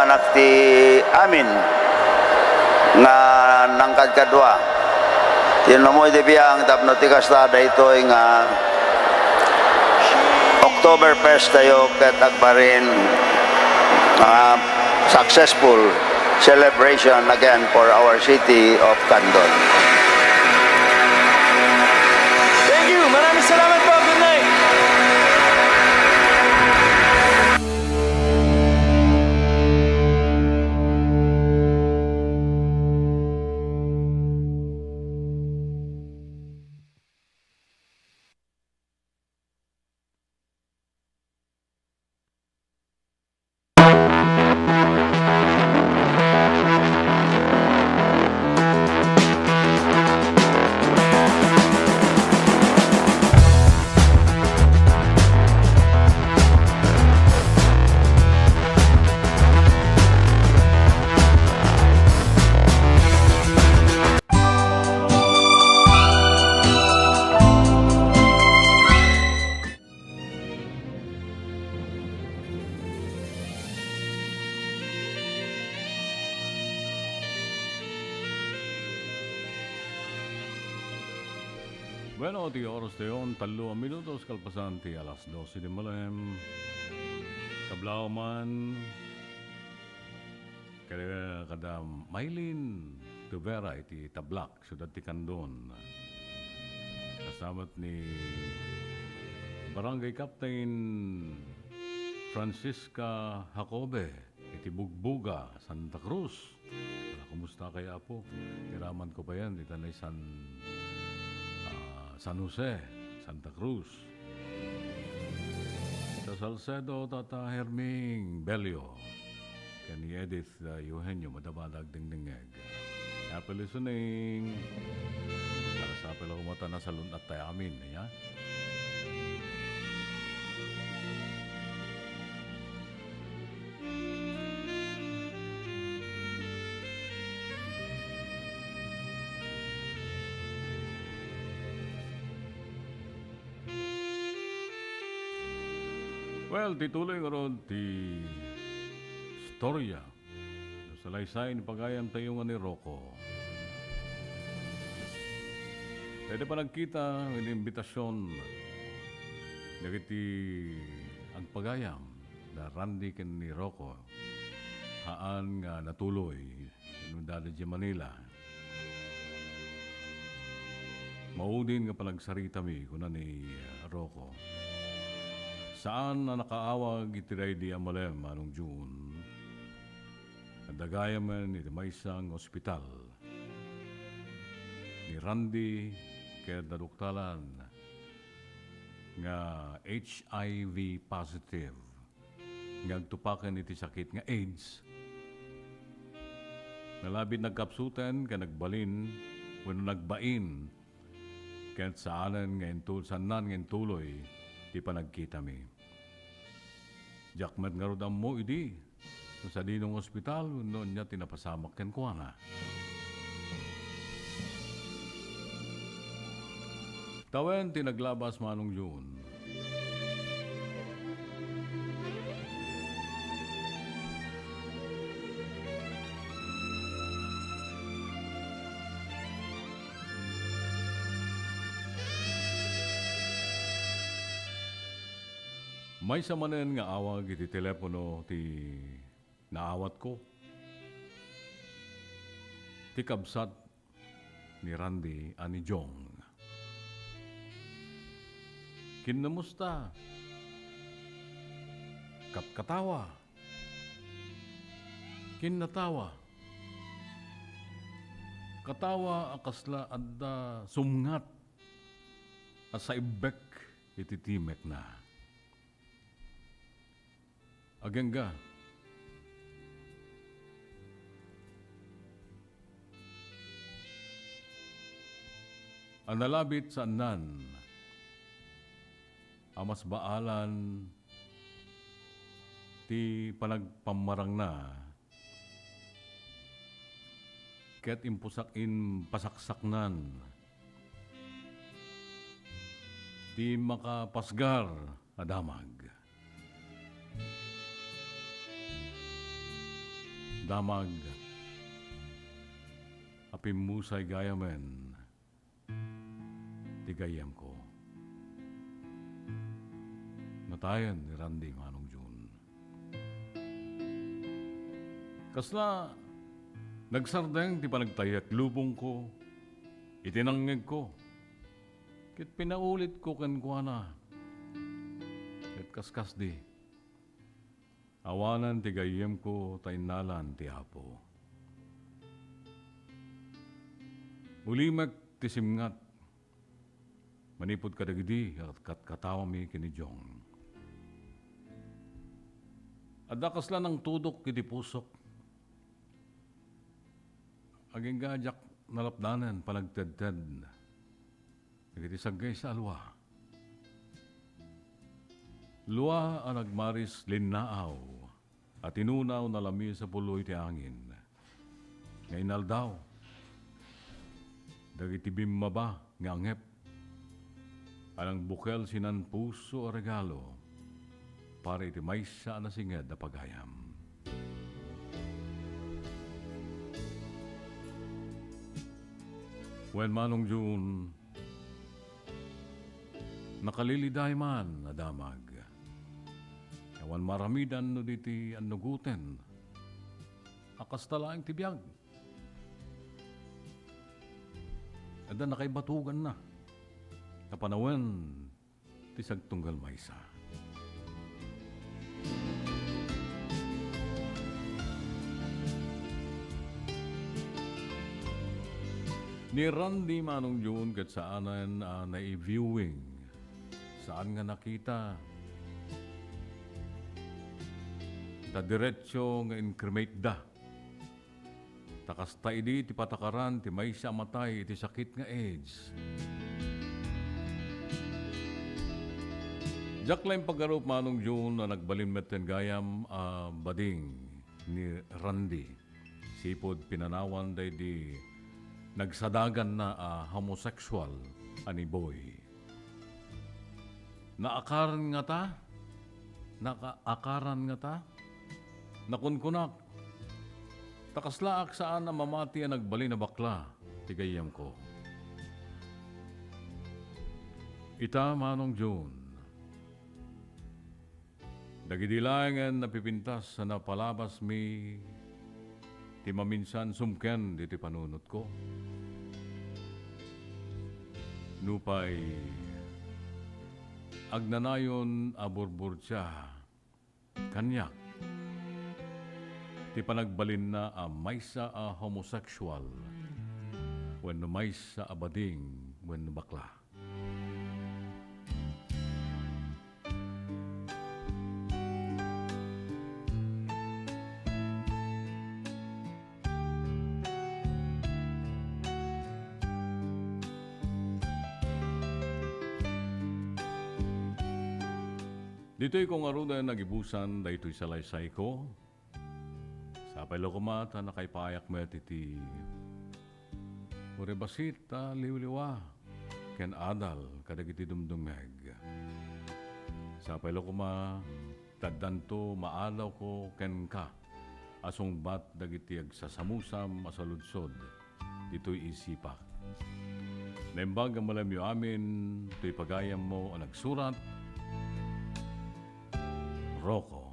anak ti amin nga nangkad kadwa. Tinumoy di biyang tapno ti kastada ito nga October 1st tayo ket agbarin successful celebration again for our city of Candon. Thank you. Maraming salamat po. Good night. Bueno, ti oras de yon, 3 minutos kalpasan ti alas 12 de malam. Kablaw man, kada Maylin Tuvera iti Tablak, siyudad ti Candon. Kasamat ni Barangay Captain Francisca Jacobe, iti Bugbuga, Santa Cruz. Kumusta kaya po? Tiraman ko pa yan, dito na San Jose, Santa Cruz. Sa Salcedo, Tata Herming Belio. Kani Edith Eugenio, madabalag dingdingeg. Happy listening. Sa pala kumata na salon at tayamin. Ya? Well, tituloy nga ron ti storya sa laysay ni pagayam tayo nga ni Rocco. Pwede pa nagkita ng imbitasyon nagiti ang pagayam na Randy ken ni Rocco haan nga natuloy inundada di Manila. Maudin nga panagsarita mi kuna ni Rocco. Saan na nakaawag itiray di amalem anong June? Nadagayaman iti may isang ospital. Ni Randy kaya naduktalan nga HIV positive. Nga agtupakan iti sakit nga AIDS. Nalabid nagkapsutan ka nagbalin when nagbain kaya saanan nga sanan nga tuloy di pa nagkita mi. Jakmat nga rodam mo, idi. Sa dinong ospital, noon niya tinapasamak ken kuwana. Tawen, tinaglabas manong yun. May samanen nga awag iti telepono ti naawat ko. Ti kabsat ni Randy ani Jong. Kinamusta? Katawa. Kinatawa. Katawa akasla adda sumngat at sa ibek iti timek na. Agengga. Ang nalabit sa anan, amas baalan, ti panagpamarang na, ket impusakin pasaksaknan, ti makapasgar adamag. damag, apimusay gayamen, tigayam ko. Natayan ni Randy Manong June. Kasla, nagsardeng ti panagtayak lubong ko, itinanggag ko, kit pinaulit ko kenkwana, kit kaskas di, awanan ti gayem ko tainalan ti Apo. Ulimek ti simngat, manipod kadagidi at katawami kinijong. Adakas lang ng tudok kiti pusok, aging gajak nalapdanan panagted-ted, nagiti sagay sa alwa. Luwa ang nagmaris linnaaw, at inunaw na lami sa puloy ti angin. Ngayon daw, dagiti bimaba nga angep, anang bukel sinan puso o regalo, para iti maysa na singed na pagayam. When Manong June, nakaliliday man na damag, ewan maramidan no diti anuguten, akas talaang tibiyag. Ada nakaibatugan na, kapanawen, tisag tunggal maysa. Ni Randy Manong June kat saanan na i-viewing. Saan nga nakita? Ta diretsyo nga incriminate da. Takas ta idi ti patakaran ti may siya matay iti sakit nga AIDS. Jack lang pagkarup Manong June na nagbalin meten gayam bading ni Randy. Sipod pinanawan day di nagsadagan na homosexual ani boy. Naakaran nga ta? Nakaakaran nga ta? Nakunkunak. Takaslaak saan na mamati ang nagbali na bakla, tigayam ko. Ita Manong June, dagidilangan napipintas sa napalabas mi ti maminsan sumken diti panunot ko. Nupay agnanayon aburbur siya kanyak ti panagbalin na maysa a homosexual wenno maysa a bading wenno bakla. Dito'y kong aruda nagibusan, dahito'y salaysay ko. Sa palo kumata na kay payak met iti urebasit liwliwa ken adal kadagiti dumdumeg. Sa palo kuma taddanto maalaw ko ken ka asong bat dagiti agsasamusam masaludsod dito'y isipak. Naimbag ang malamyo amin, to'y pagayam mo ang nagsurat, Rocco.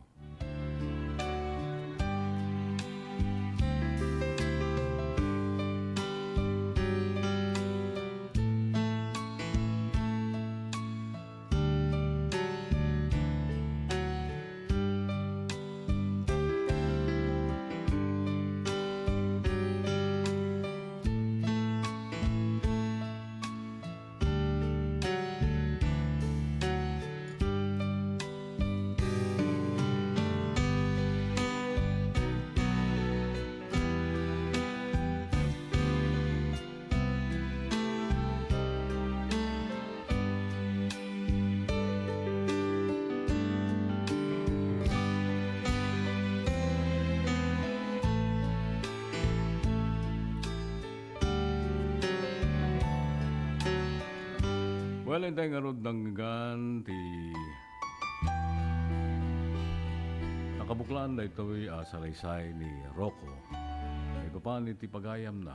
Well, hindi nga ron danggan ti Nakabuklaan na ito'y salaysay ni Rocco. Ito pa ni Tipagayam na.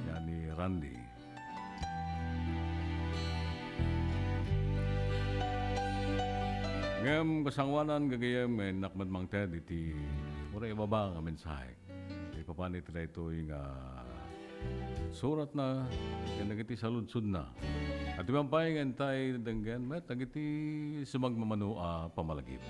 Yan ni Randy. Ngayong kasangwanan gagayam nakmad mang Ted iti mura ibaba nga mensahe. Ito pa ni tila ito'y nga surat na yan nagiti saludsud na. At ibang pahingan tayo danggan met nagiti sumagmamano pamalagip.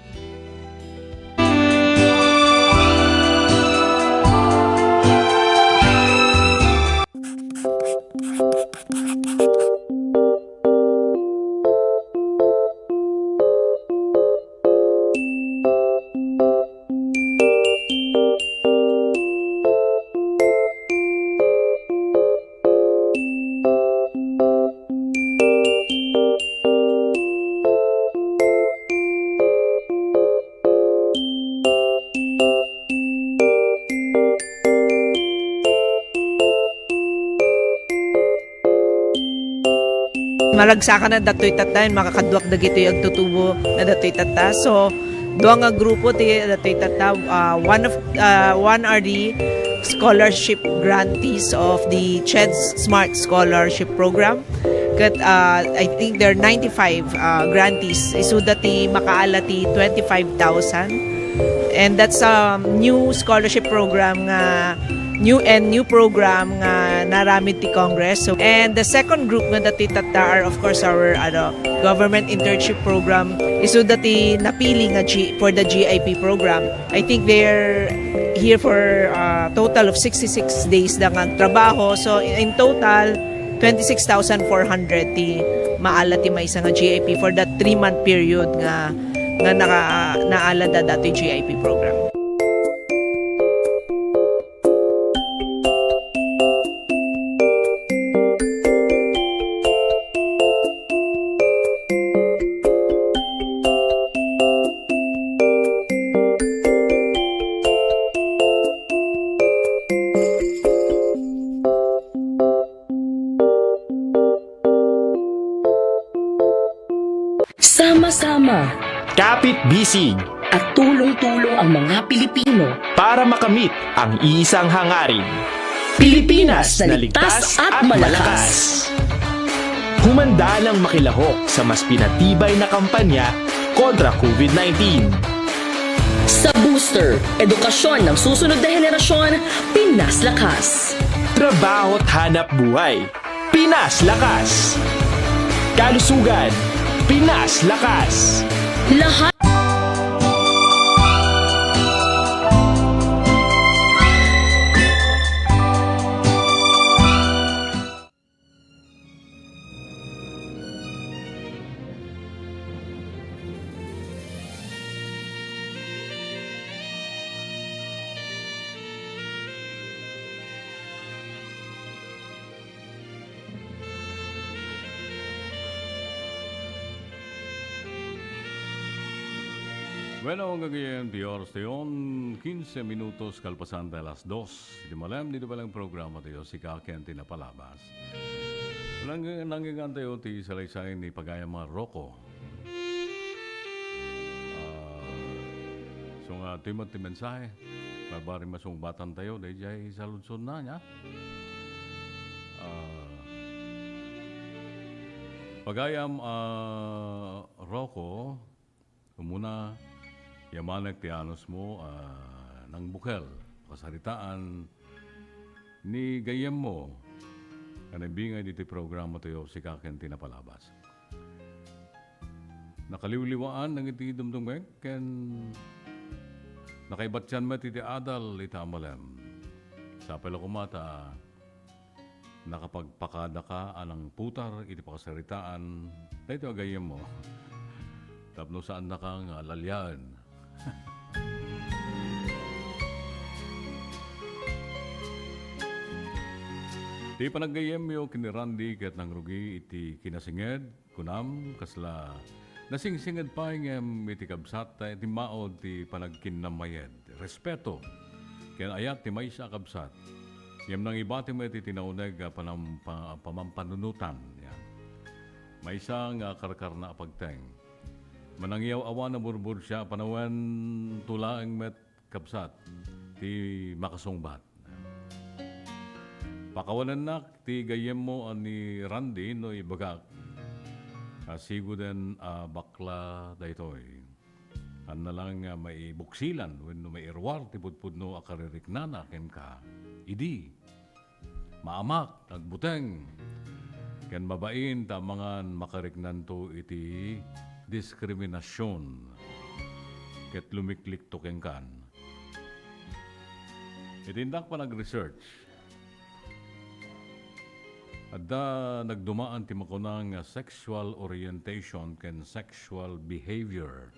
Malagsakan na datoy tatayin, makakaduak dagito yung tutubo na datoy tata. So, doang nga grupo ti datoy tata, one are the scholarship grantees of the CHED's Smart Scholarship Program. Kat, I think there are 95 grantees. Isu dati makaalati 25,000. And that's a new scholarship program nga new program nga naramid ti Congress. So, and the second group nga dati tata are of course our government internship program. Isu dati napili nga for the GIP program. I think they're here for a total of 66 days na nga trabaho. So in total 26,400 ti maala ti may isa nga GIP for that 3-month period nga naalada dati GIP program. Sama-sama, kapit-bisig, at tulong-tulong ang mga Pilipino para makamit ang iisang hangarin. Pilipinas na ligtas at malakas. Humanda ng makilahok sa mas pinatibay na kampanya kontra COVID-19. Sa booster, edukasyon ng susunod na henerasyon, Pinas Lakas. Trabaho't hanap buhay, Pinas Lakas. Kalusugan, Pinas Lakas. Lahat Bueno, ang gagawin di oras tayo, 15 minutos kalpasan de las 2. Di malam, dito palang programa tayo, si Kaken Tinapalabas. Nangyagan tayo ti salaysay ni Pagayam Rocco. So nga, timot ti mensahe. Barbari masungbatan tayo, dahil jay saludsod na niya. Pagayam Rocco, umuna, yamanek ti anos mo ng bukel, kasaritaan ni gayem mo, kanibingay dito programa tayo si Kaken Tinapalabas. Nakaliwliwaan ng iti dumdumeg, ken nakaibatyan mo iti adal ita amalem. Sa pala kumata, nakapagpakada ka anang putar, iti pakasaritaan, dito gayem mo. Tapno saan na kang lalyaan. Di panagayem yo kini Randy ket nang rugi iti kinasinged kunam kasla nasingsinged pa ngem iti kabsat iti maod ti panagkinnamayed respeto ken ayat ti maysa kabsat ngem nang ibati mo iti tinauneg pamampannunutan yan maysa nga karkar na pagteng Manangyaw awa na burbur siya, panawan tulaang met kapsat, ti makasungbat. Pakawanan nak, ti gayem mo ni Randy, no ibagak. Asigo din bakla daytoy. An na lang may buksilan, when may irwar, ti pudpud no akaririknana, ken ka, idi. Maamak, nagbuteng. Ken babain, tamangan makariknan to iti diskriminasyon. Ket lumiklik to ken kan. Itindak pa nag-research. Adda nagdumaan ti makunang sexual orientation ken sexual behavior.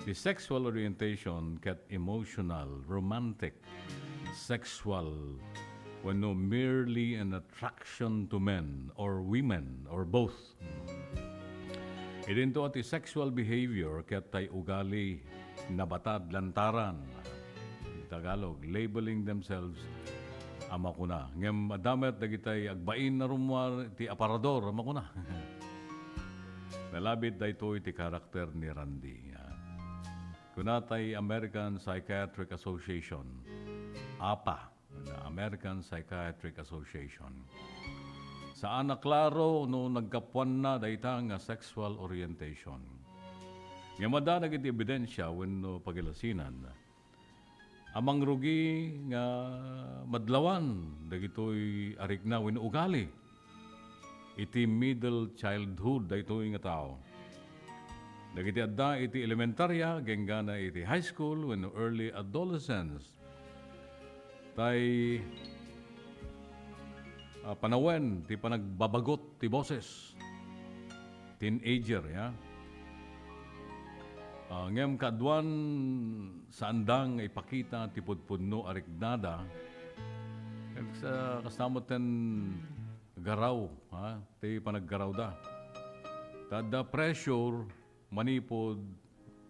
The sexual orientation ket emotional, romantic, sexual, when no merely an attraction to men or women or both. Idinto at sexual behavior ket tay ugali na batad lantaran. Tagalog, labeling themselves amakuna. Ngem adamet dagitay agbain na rumwar ti aparador amakuna. Nalabit daytoy ti karakter ni Randy. Kunatay American Psychiatric Association. APA, the American Psychiatric Association. Saan na klaro no nagkapuan na dayta nga sexual orientation. Nga mada nagiti ebidensya wenno pagilasinan. Amang rugi nga madlawan dagitoy arigna wenno ugali. Iti middle childhood daytoy nga tao. Dagiti adda iti elementarya genggana iti high school wenno early adolescence. Tay panawen ti panagbabagot ti boses. Teenager, ya. Ngem kadwan sa andang ipakita ti pudpudno arignada. Sa kasamutan garaw, ha? Ti panaggaraw da. Tada pressure, manipod,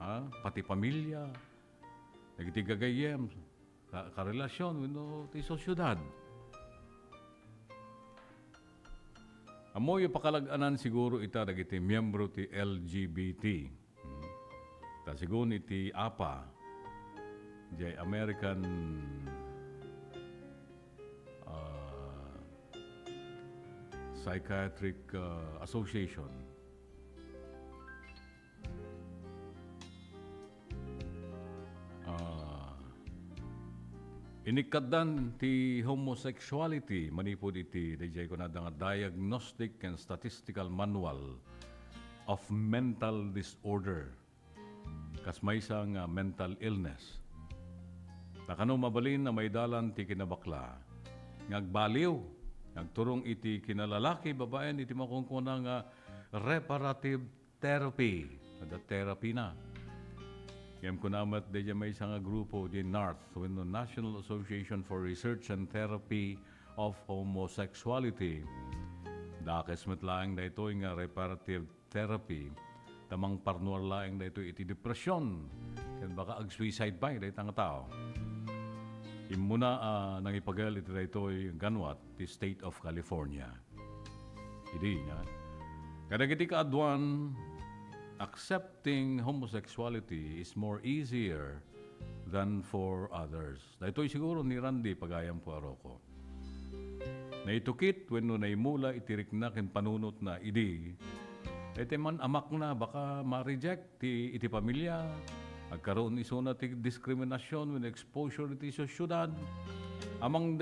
ha? Pati pamilya, nagtigagayem, karelasyon, ti sosyudad. Amoy pakalaganan siguro ita dagiti miyembro ti LGBT. Ta siguro iti APA, di American Psychiatric Association. Inikaddan ti homosexuality manipod iti DJ ko na nga Diagnostic and Statistical Manual of Mental Disorder. Kasmay sang mental illness. Takano mabalin na may dalan ti kinabakla. Ngagbaliw, nagturong iti kinalalaki, babaen, iti makungkuna nga reparative therapy. Ada therapy na. Kaya kunamat de may isang grupo di NARTH, the National Association for Research and Therapy of Homosexuality. Dakes metlaang da ito nga reparative therapy. Tamang parnuar laing da ito iti depresyon. Kaya baka ag-suicide pa da itang tao. Imuna nang ipagal ito da ito ganwat, the state of California. Hindi nga. Kada kiti kaadwan, accepting homosexuality is more easier than for others. Dahito siguro ni Randy pagayang po aroko. Naitukit when no naimula itirik na kin panunot na idi. Ete man amak na baka ma-reject iti pamilya. Agkaroon iso na ti diskriminasyon when exposure iti sa syudad. Amang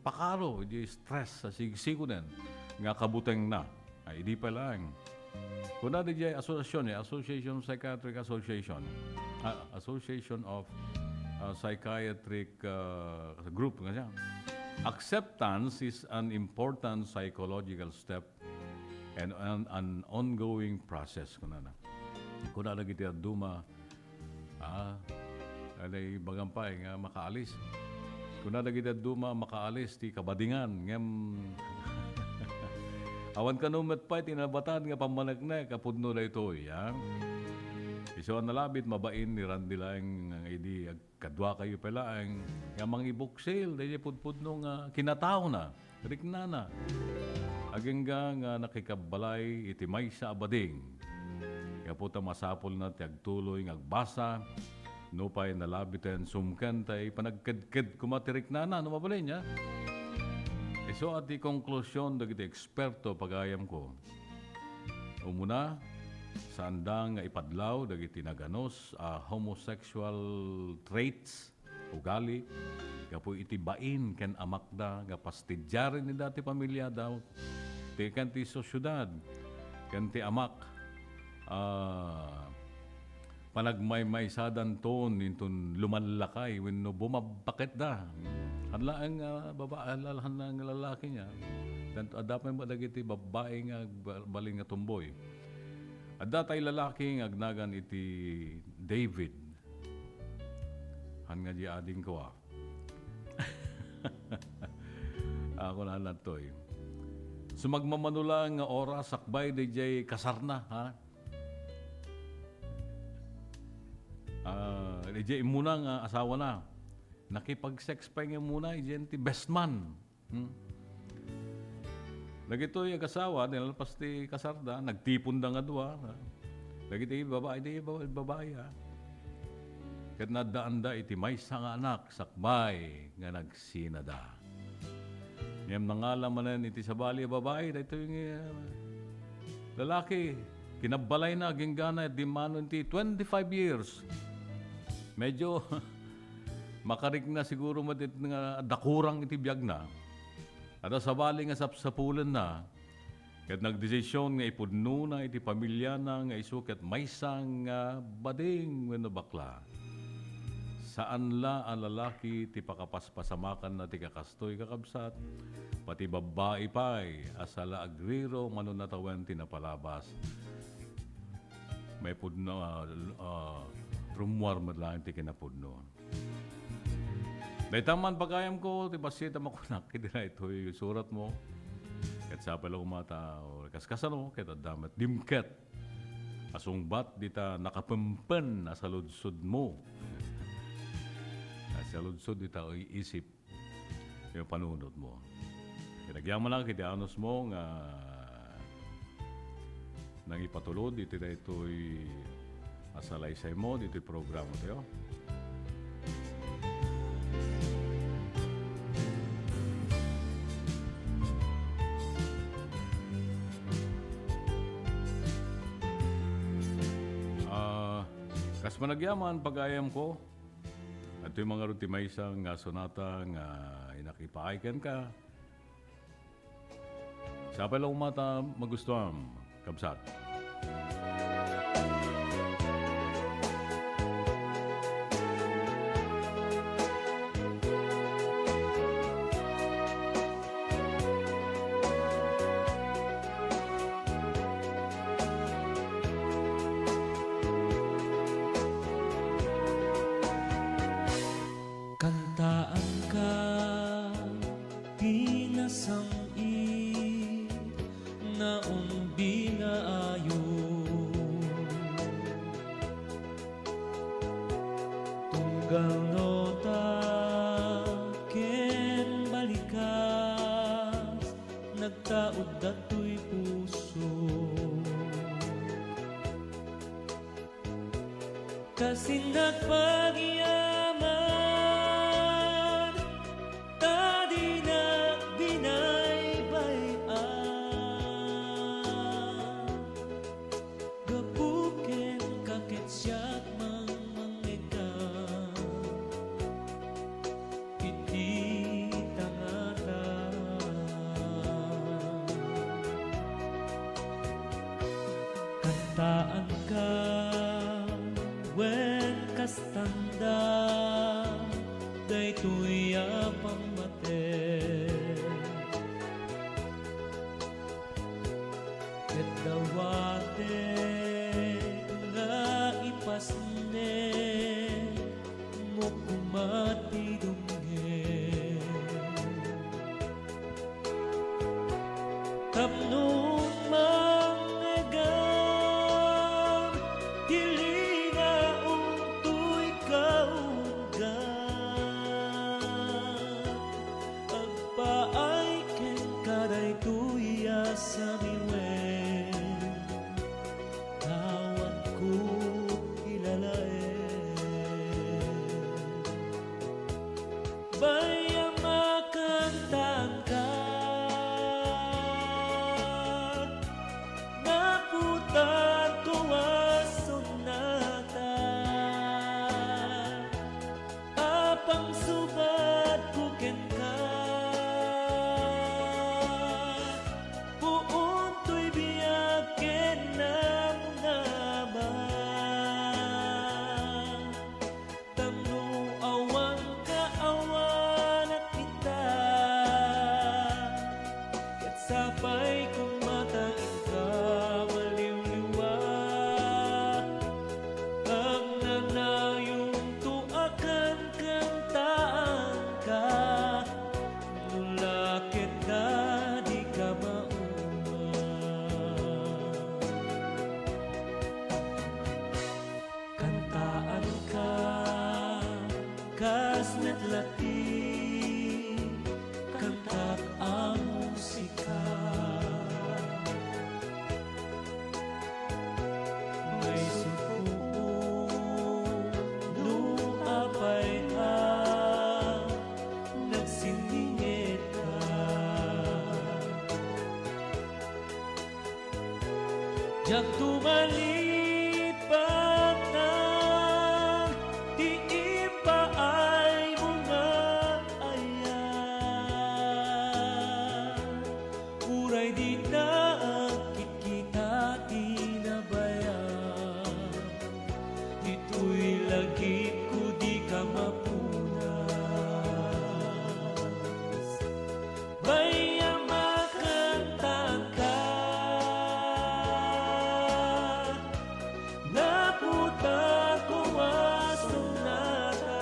pakaro, di stress sa sigsiko din. Nga kabuteng na. Ay, di pa lang. Kuna di jay asosasyon, Association of Psychiatric Association, Association of Psychiatric Group nga siya. Acceptance is an important psychological step and an ongoing process. Kuna lagi ti duma, alay bagampay nga makaalis. Kuna lagi ti duma makaalis ti kabadingan ngem awan ka numat pa, tinabatan nga pamalag na, kapudno na ito, ya. Iso ang nalabit, mabain ni Randy lang, ang idi, kadwa kayo pala, ang yamang ibuksil, dahil pudpudno nga, kinatao na, rikna na. Aging nga nakikabalay, itimay sa abading. Kaputa masapol na tiagtuloy agbasa, no pa'y nalabitan sumkan tay panagkadkad kumatirik na no mabalay niya. So at di konklusyon dagiti eksperto pagayam ko. Umuna, sa andang nga ipadlaw dagiti naganos homosexual traits, ugali, kapo itibain ken amakda nga pastidyarin ni dati pamilya daw. Ti kanti sosyudad, kanti amak, panagmay-maysadan ton nintun lumalakay wenno bumabakit da. Hanla ang babae, hanla ang lalaki niya. Adapay mo dagiti babae nga baling nga tumboy. Adatay lalaki nga agnagan iti David. Han nga di ading ko Ako na natoy. Sumagmamanula nga oras sakbay DJ kasarna ha. DJ muna nga asawa na. Nakipag-sex pa nga muna ti best man. Lagito yung kasawa, nilalpas ti kasarda, nagtipon da nga dua. Lagito yung babae ha. Kat nadaan da iti may sang anak, sakbay, nga nagsinada. Ngayam nangalaman iti sabali babae, dito yung lalaki, kinabalay na, ginggana, di manon ti 25 years. Medyo makarik na siguro matit nga dakurang iti biyag na. At sabali nga sapsapulan na, kat nagdesisyon nga ipudno na iti pamilya na nga isukat may sang bading wenno bakla. Saan la ang lalaki ti pakapaspasamakan na ti kakastoy kakabsat, pati babae pa'y asala agriro manunatawan ti napalabas. May pudno, rumuar madlang ti kinapudno. Dahil taman pagayam ko, ti basita makunak, hindi na ito yung surat mo. Kat sa pala kumata, o kaskasano, kat adamat, dimket. Asungbat, di ta nakapempen na sa ludsod mo. Sa ludsod, di ta iisip yung panunod mo. Kinagyaman lang, kitianos mo, nga nang ipatulod, dito na ito'y asalaysay mo, dito'y programa tayo. Kas managyaman, pag-ayam ko, at yung mga rutimaysang sonata nga inakipaikan ka, sa pala umata magustuhan, kabsat. Kantaan ka, pinasang-i, naong binaayo. Tunggal nota, ken balikas, nagtaod dato'y puso. Kasi nagpagyaman, kantaan ka, wen kastanda, daytoy apang mate. Ket dawate nga ipasne, mo kumati dungge. Tapno lakas met lati kantak ang musika. May suko nung apay ang nagsiningit ka. Diyak tumalit patang di ipaay mga ayan. Uray di na kita tinabayan. Dito'y lagi ko di ka mapunas. Baya makanta ka. Naputa ko asunata.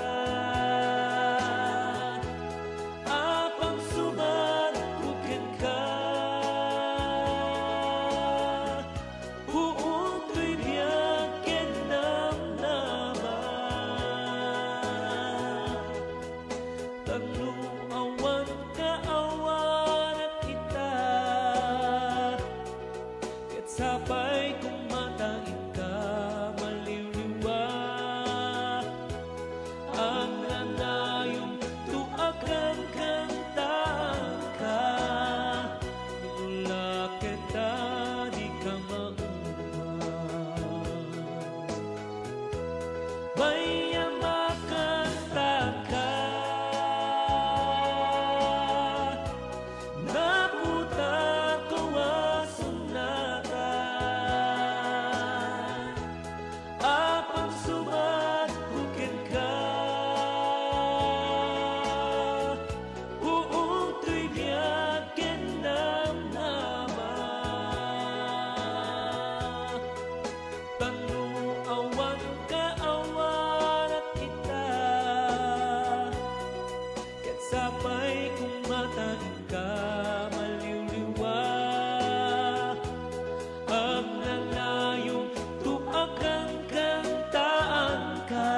Apang suman kukin ka. Buong tuy biyakin ng naman. Tanong awan ka awan at kita. Ket sabay kung matain ka maliliwa. Ang nanayong tuakan kang ka. Mula kita di ka maumay. Baya makanta ka. Naputa ko asunata. Apang sumat kukin ka. Buong tuy biyakin ng naman. Tanong awan ka awan at kita. Ket sabay kung matain ka maliliwa. Ang nanayong tuakan kang ka.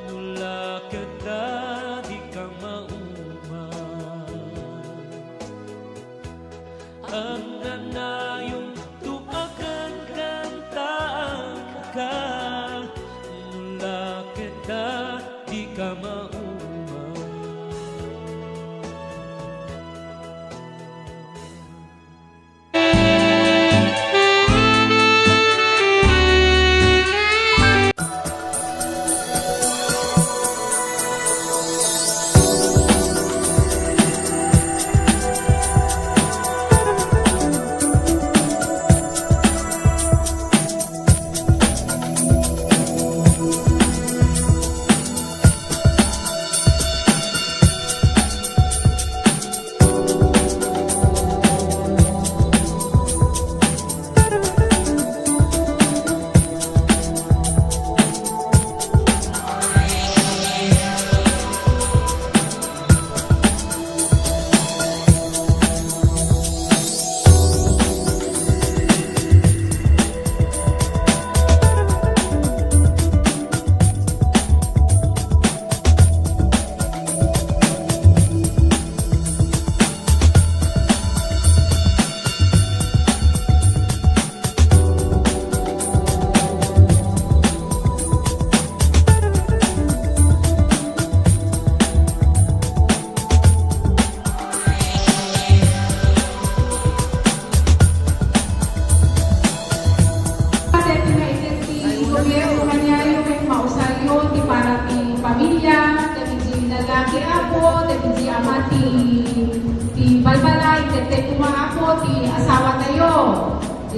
Nula kita di ka maumay. Ang nanayong tuakan kang ka. Nula kita di ka maumay.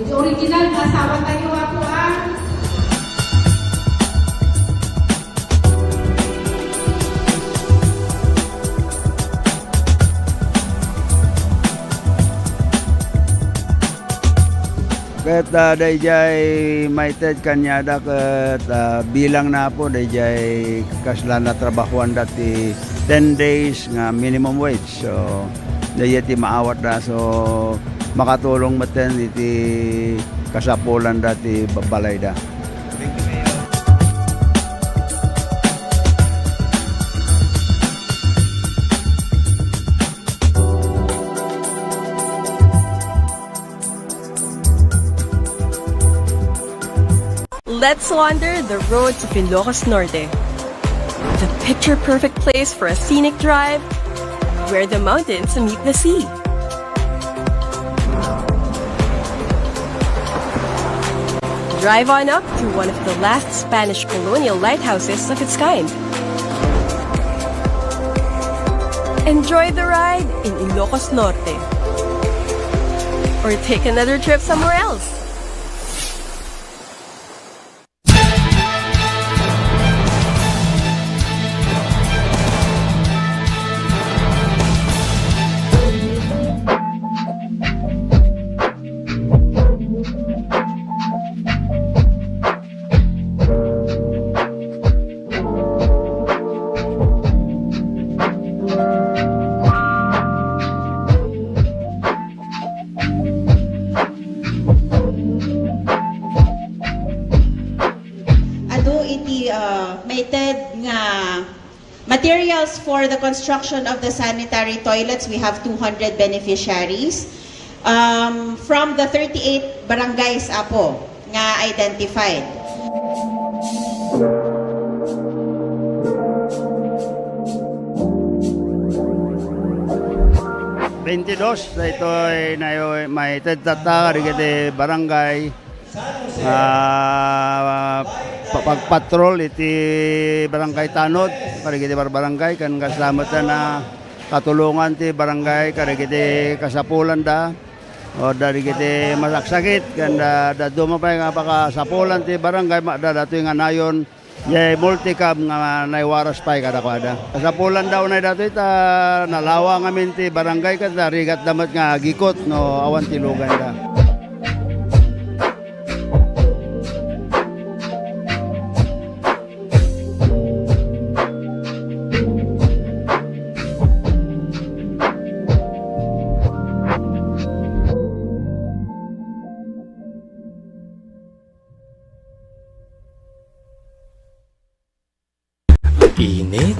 Original na asawa tayo ako ang Ket dayjay maited kanyada ket bilang na po dayjay kasla na trabahuan dati 10 days nga minimum wage. So dayjay ti maawat na so makatulong maten iti kasapulan dati balay da. let's wander the roads of Ilocos Norte. The picture-perfect place for a scenic drive where the mountains meet the sea. Drive on up to one of the last Spanish colonial lighthouses of its kind. Enjoy the ride in Ilocos Norte. Or take another trip somewhere else. Materials for the construction of the sanitary toilets, we have 200 beneficiaries from the 38 barangays apo nga identified. sa ito ay may tagtata di barangay pagpatrol iti barangay Tanod karigiti barangay kan kasama na katulungan ti barangay karigiti kasapulan da o dari kiti masaksakit kan da dumapay nga pakasapulan ti barangay da datoy nga nayon yay multicam nga naiwaras pay kada kasapulan daw na datoy ta nalawa ngamin ti barangay kada rigat damat nga gikot no awan ti lugan da. Init.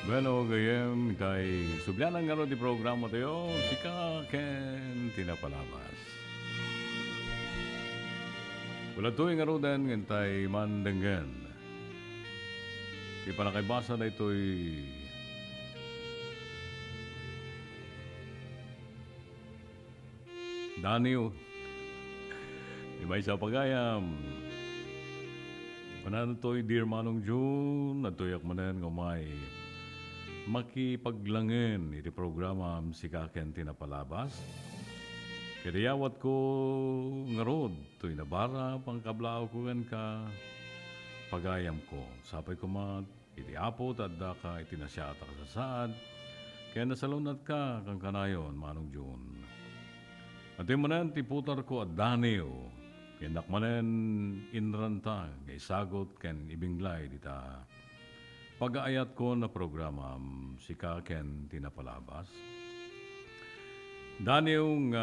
Bueno, gayem, kay subyanan nga ro di programa tayo, sika ken tinapalabas. Wala tuwing nga ro den, ngentay mandenggen. Di pa nakaibasa na ito'y Daniel. Di ba isa pagayam? Panan to'y Dear Manong June, natuyak manen ngumay makipaglangen iti programa si Kaken Tinapalabas. Kadiyawat ko ngarod, to'y nabara, pangkablao ko ka, pagayam ko. Sapay ko iti apo, tadda ka, iti nasyata ka sa saad, kaya nasalunat ka, kang kanayon, Manong June. At yung manen, tiputar ko at Danio, kinak manen inranta, kay sagot, ken ibinglay, dita. Pag-aayat ko na programa si Kaken Tinapalabas. Daniyung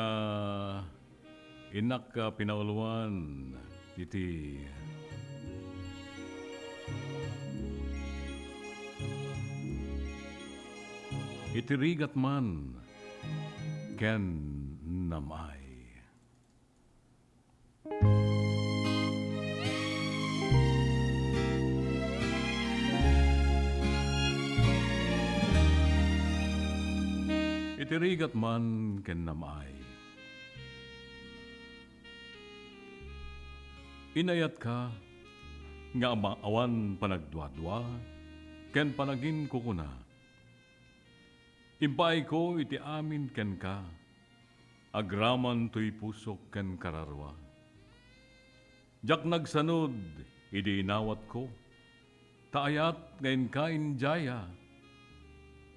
inak pinauluan iti itirigat man ken namay. Itirigat man ken namay. Inayat ka nga awan panagdwadwa ken panagin kukuna. Impay ko iti amin ken ka agraman to'y pusok ken kararwa. Jak nagsanod idi inawat ko taayat ngayon ka injaya.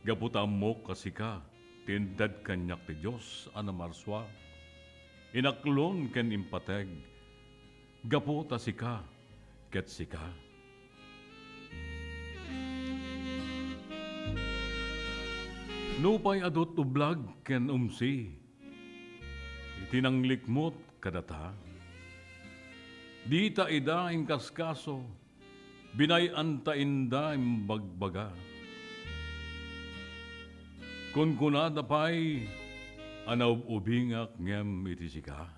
Gaputam mo kasi ka tindad kanyak ti Diyos anamarswa. Inaklon ken impateg. Gaputa sika ket sika. Nupay adot ublag ken umsi. Itinanglikmot kadata. Dita ida in kaskaso, binayan ta inda imbagbaga. Kun kunada pa'y anaub-ubingak ngem itisika.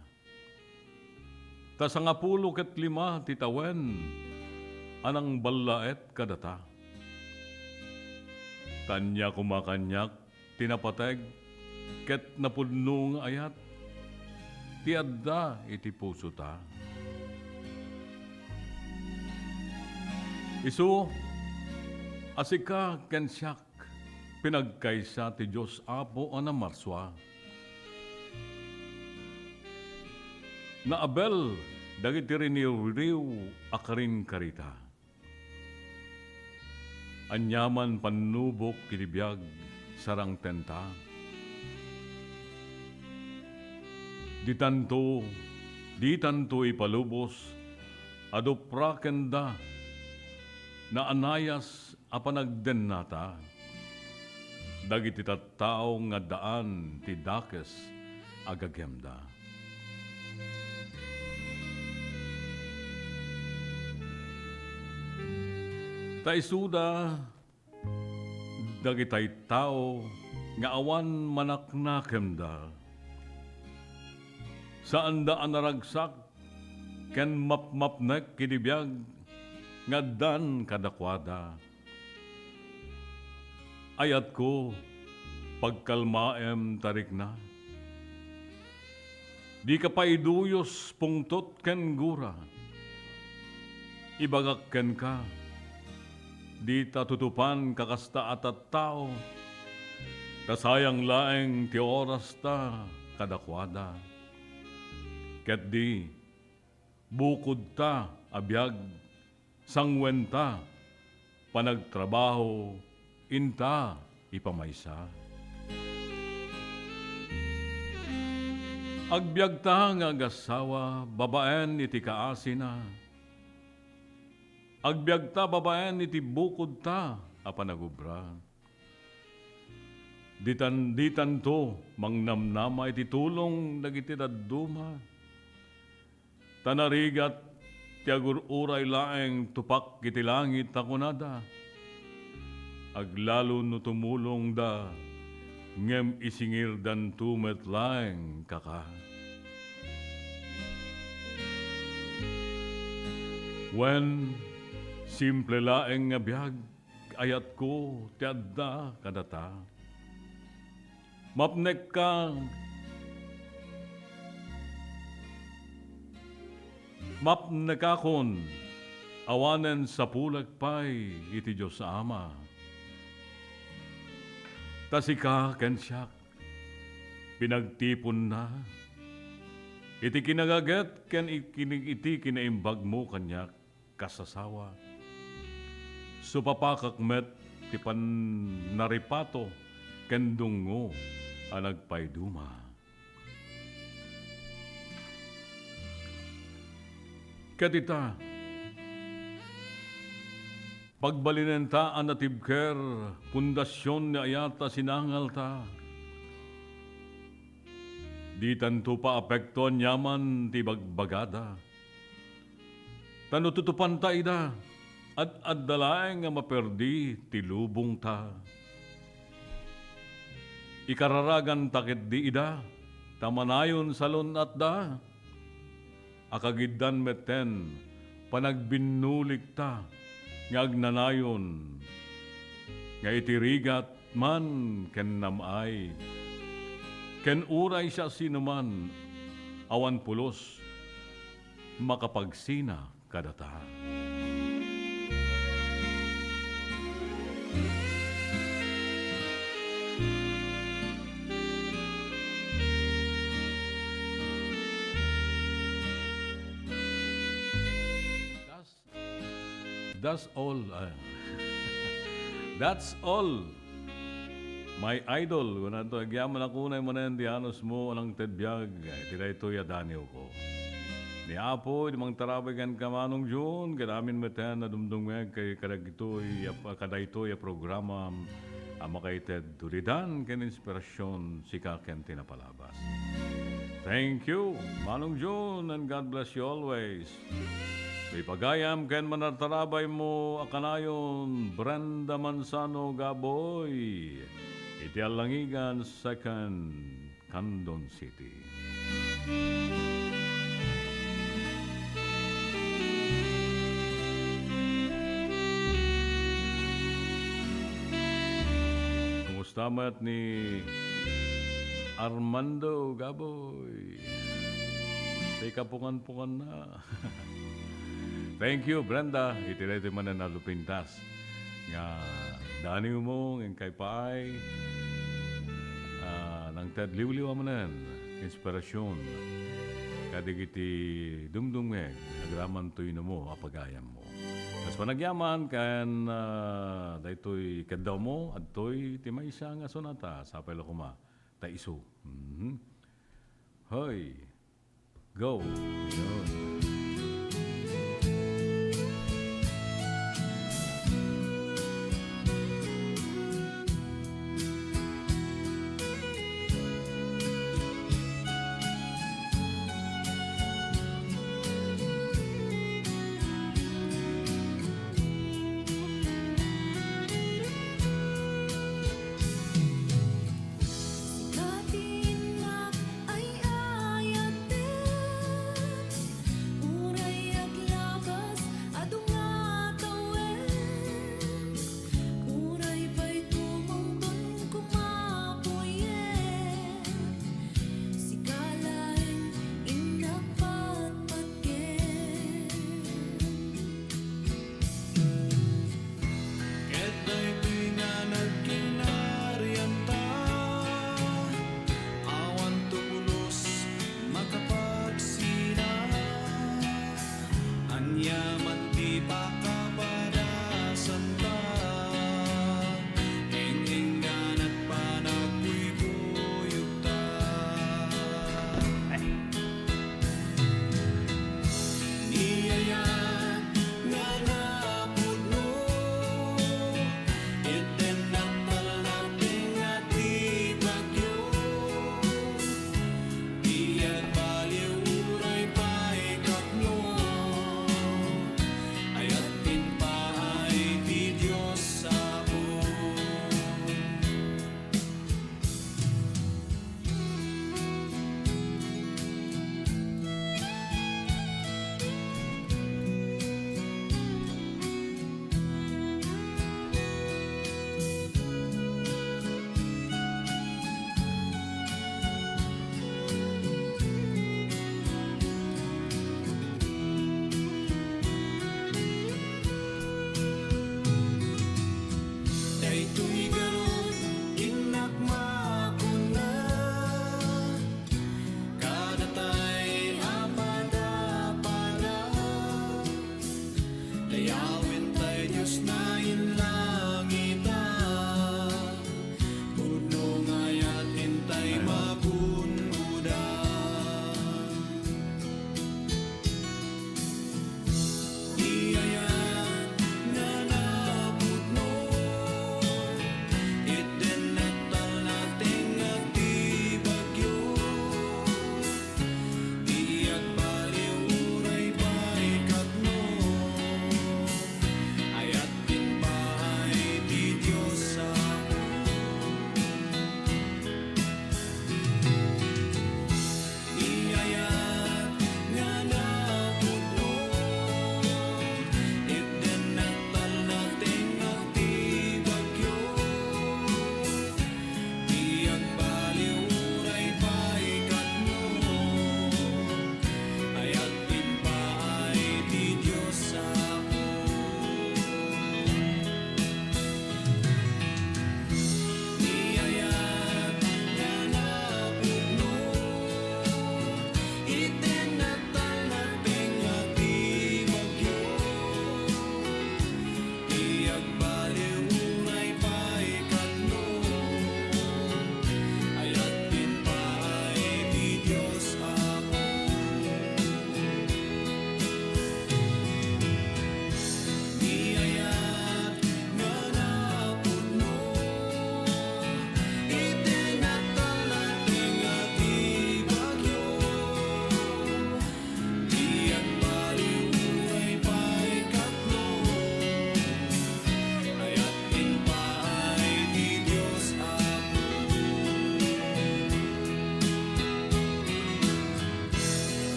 Tasangapulo ket 5 titawen, anang balaet kadata. Tanya kumakanyak, tinapateg, ket napudno nga ayat, tiadda iti puso ta. Isu, asika ken siyak, pinagkaysa ti Diyos Apo o na marswa. Na Abel, dagiti riniriw akarin karita. Anyaman panubok kinibiyag sarang tenta. Di tanto ipalubos, adopra kenda, na anayas apanagden nata. Dagiti tattao nga daan ti dakes agagemda. Taisuda dagitay tao nga awan manaknakemda. Saan da anaragsak ken mapmapnek kinibiyag nga dan kadakwada. Ayat ko pagkalmaem tarik na. Di ka paiduyos pungtot ken gura. Ibagak ken ka. Di tatutupan kakasta at tao. Tasayang laeng ti oras ta kadakwada. Ket di bukod ta abiyag sangwen ta panagtrabaho inta ipamaysa. Agbyag ta nga agasawa babaen iti kaasina. Agbyag ta babaen iti bukod ta apanagubra. Ditan to mangnamnama iti tulong dagiti dadduma. Tanarigat ti agururay laeng tupak iti langit takunada. Aglalo no tumulong da ngem isingir dan tumet laeng kaka. When simple laeng nga biyag ayat ko ti adda kadata. Mapnek ka mapnekakon awanen sa pulagpay iti Diyos sa Ama. Tasika ken siyak pinagtipon na iti kinagaget ken iti kinaimbag mo kanyak kasasawa. Supapakak met ti pan naripato ken dungo a nagpayduma. Katita, pagbalinen ta ang natibker, pundasyon ni ayata sinangal ta. Di tanto pa apektuan yaman ti bagbagada. Tanututupan ta ida, at addalaeng nga maperdi ti lubong ta. Ikararagan takit di ida, tamanayon salon at da. Akagiddan meten, panagbinulik ta, nga agnanayon, nga itirigat man ken namay, ken uray siya sinuman, awan pulos, makapagsina kadata. That's all. That's all. My idol, kung nato, agyaman ako na yung manendianos mo, anang tedbyag, tira ito yadanyo ko. Ni Apo, di mang tarabagan kamanong June, kadamin meten na dumdungweg kay kadagito, kada ito ya programa, Amo kay Ted Duridan, ken inspirasyon si Kaken Tinapalabas. Thank you, Manong June, and God bless you always. May pagayam ken manartarabay mo akanayon Brenda Manzano Gaboy. Iti Alangigan 2nd, Candon City. Kumusta mat ni Armando Gaboy? May kapungan-pungan na. Thank you, Brenda. Itilete man na nalupintas. Nga, dani mo, ng kay Paay. Nang Ted liwliwa mo nan. Inspirasyon. Kadigiti dumdumeg. Agraman to'y na mo, apagayam mo. Mas panagyaman, kan daytoy kadaw mo, at to'y timay siya nga sonata. Sa pala kuma, taiso. Hoy, go. Yun. Katinak ay ayatin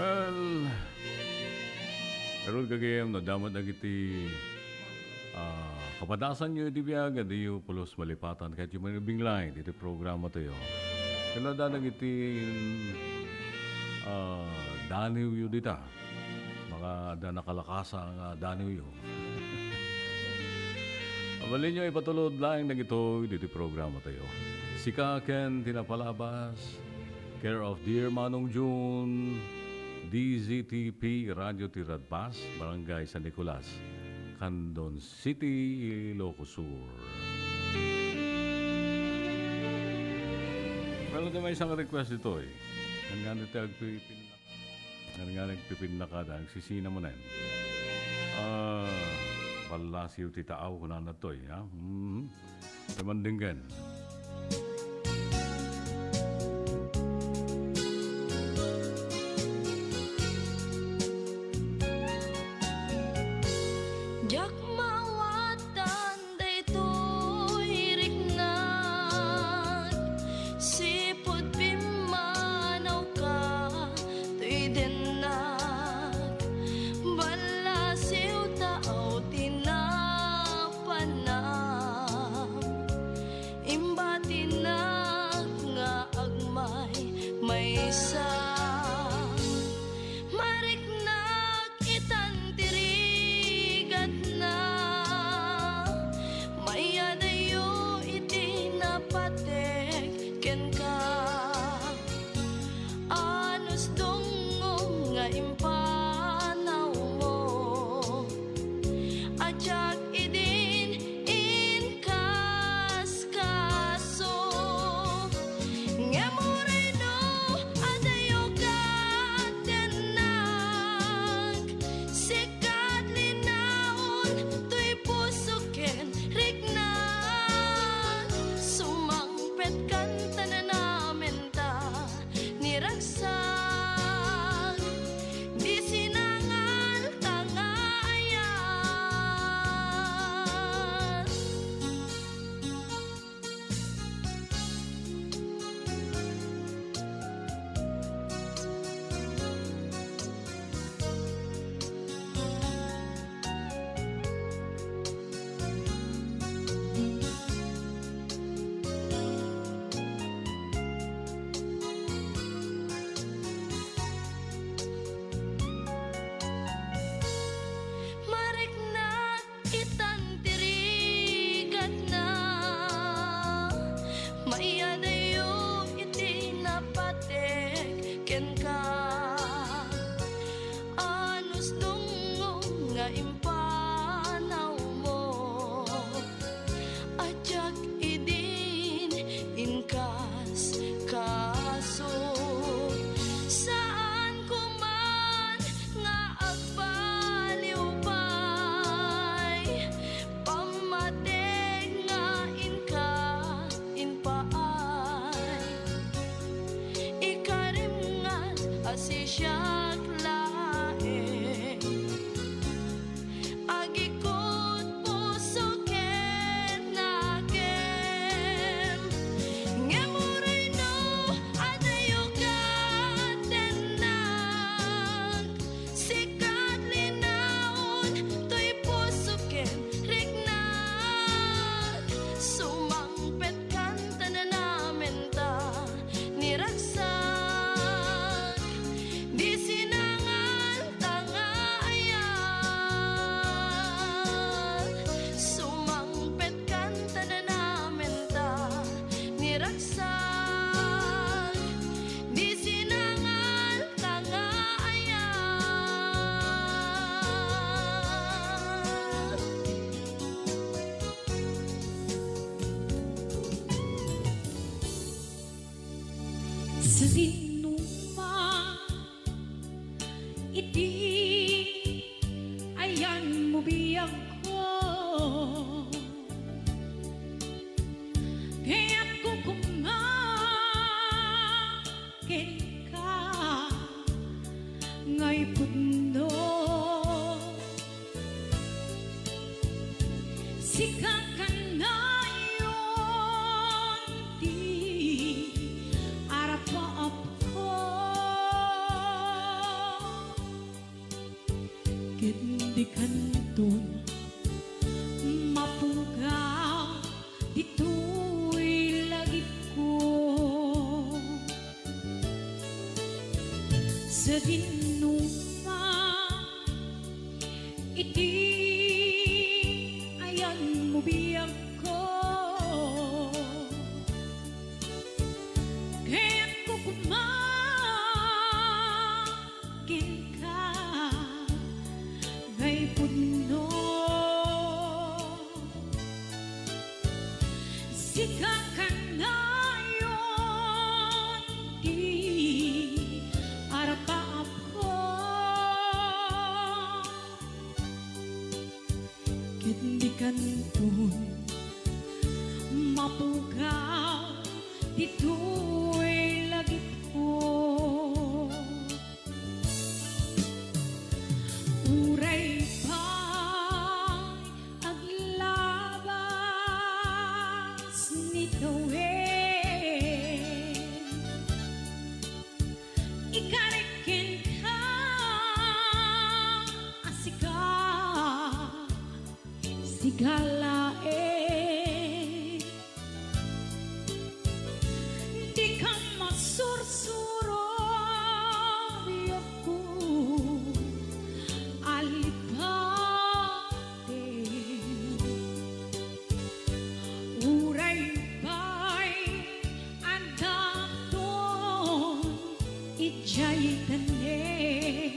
Well, karon kagayam na damat na kiti kapadasan nyo iti biyaga di yung pulos malipatan kahit yung manibing lain iti programa tayo. Kala na iti daniw yu dita. Mga da nakalakasa nga daniw yu. Abalin nyo ipatulod lang na ito iti programa tayo. Sika Ken Tinapalabas, care of Dear Manong June, DZTP Radio Tiradpas, Barangay San Nicolas, Candon City, Ilocos Sur. Well, may isang request ito eh. Nga nagpipin na kada, nagsisina mo na yun. Palasiw titaaw ko na to eh. Tamandinggan. Jak mawatan daytoy riknat, sipot pimanaw ka to'y dinat, balasiw tao tinapanam, imbatinak nga agmay may isa. Mariknak itan tirigat na, maya dayo iti napatek ken ka. Anos dongong nga impanaw mo, ajak idin inkas kaso. Ngemoreno adayo katenag, sikat linaon to'y pusuken riknag, sumangpet kanta na namin ta niragsak, di sinangal tangayan. Mariknak itan tirigat na, maya dayo iti napatek ken ka. Anos dongong nga impanaw mo, ajak idin inkas kaso. Saan ko man nga agbaliw pa'y, pamateg nga inka inpaay, ikarim nga asisyak laeng, agikot puso ken nakem. Ngemoreno adayo katenag, sikat linaon to'y puso ken riknag, sumangpet kanta na namin ta niragsak, di sinangal tangayan. Sumangpet kanta na namin ta niragsak, di sinangal tangayan. Sino man iti ayan mo biyag ko, kaya't kukumakin ka ngay pudno. Sikang ka na yun, di arap mo up ko. di kanton mapugaw dito'y lagi ko sa ginuma iti ayan mo biyag ko kaya't ko kumagin ka ngay puno sika ka na yon di arapaap ko ket di kanton mapugaw dito'y lagi ko uray pa'y aglabas nitawin ikarikin ka asika sigalain di ka masursuro biyok ko alipate uray pa'y andaton ijay tanim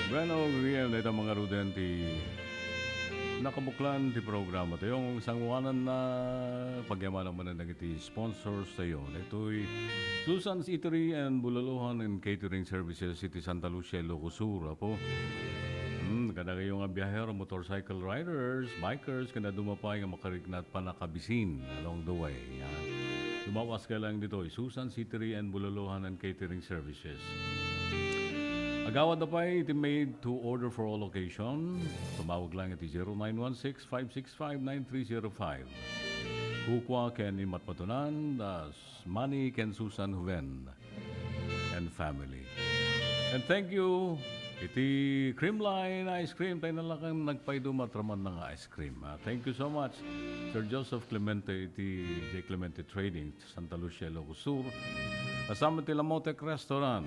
Bueno, ngayon ito mga ruden ti nakabuklan ti programa tayo yung sangwanan na pagyamanan mo na nagiti sponsors tayo. Ito'y Susan's Eatery and Bulaluhan and Catering Services City Santa Lucia, Ilocos Sur. Apo, kada kayo nga biyahero, motorcycle riders, bikers, kada dumapay nga makarignat pa nakabisin along the way. Yan. Tumawas ka lang dito, Susan's Eatery and Bulaluhan and Catering Services. Agawad na pa iti made to order for all occasion. Tumawag lang iti 0916-565-9305. Kukwa ken imatmatunan das Manny ken Susan Huven and family. And thank you iti Creamline Ice Cream. Tayo na lang kang nagpaido matraman ng ice cream. Thank you so much Sir Joseph Clemente iti J. Clemente Trading Santa Lucia, Ilocos Sur. Kasama ti Lamotec Restaurant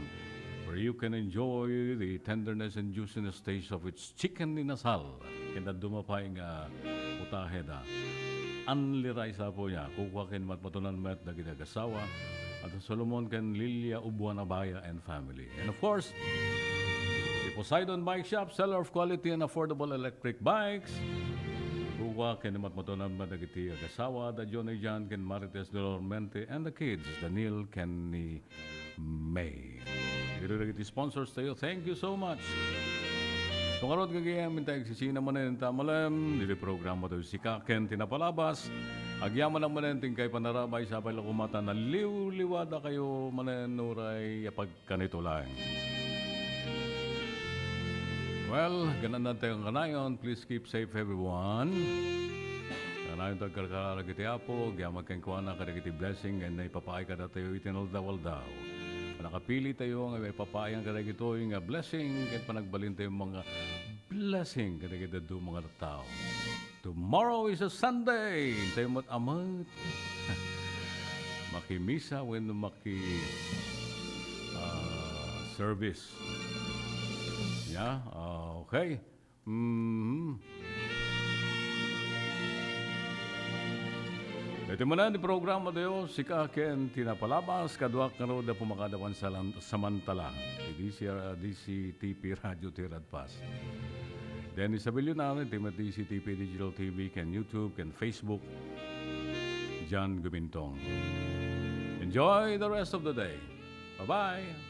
where you can enjoy the tenderness and juiciness taste of its chicken inasal. Kaya dumapay nga utahe na. Anliray sa po niya. Kukwa ken matmatunan met na ginagasawa. At Solomon ken Lilia Ubuanabaya and family. And of course, the Poseidon Bike Shop, seller of quality and affordable electric bikes. Kukwa ken matmatunan met na giti agasawa. Da Johnny Jan ken Marites Dolormente and the kids, Daniel ken ni May. Iti sponsors tayo. Thank you so much. Kung karot kagayamin tayo sisina mo na yung tamalam, nili programa tayo si Kaken Tinapalabas. Agyaman ang manenting kay panarabay sa pala kumata na liw-liwada kayo manenuray pagkanito lang. Well, ganan na tayong kanayon. Please keep safe everyone. Kanayon tayo karkaragiti apo, gyaman kang kuwana karagiti blessing and naipapaay ka na tayo itinaldaw-aldaw. Nakapili tayo nga may papayang kadagito yung blessing at panagbalin tayo mga blessing kadagito do mga tao. Tomorrow is a Sunday. Tayo mat-amat. Makimisa when service. Yeah, okay. Ito mo na di programa tayo, si Kaken Tinapalabas, kadwak na ro na pumakadawan sa samantala. DCTP Radio Tiradpas. Dennis Abilio namin, Team DCTP Digital TV, can YouTube, can Facebook. John Gumintong. Enjoy the rest of the day. Bye-bye.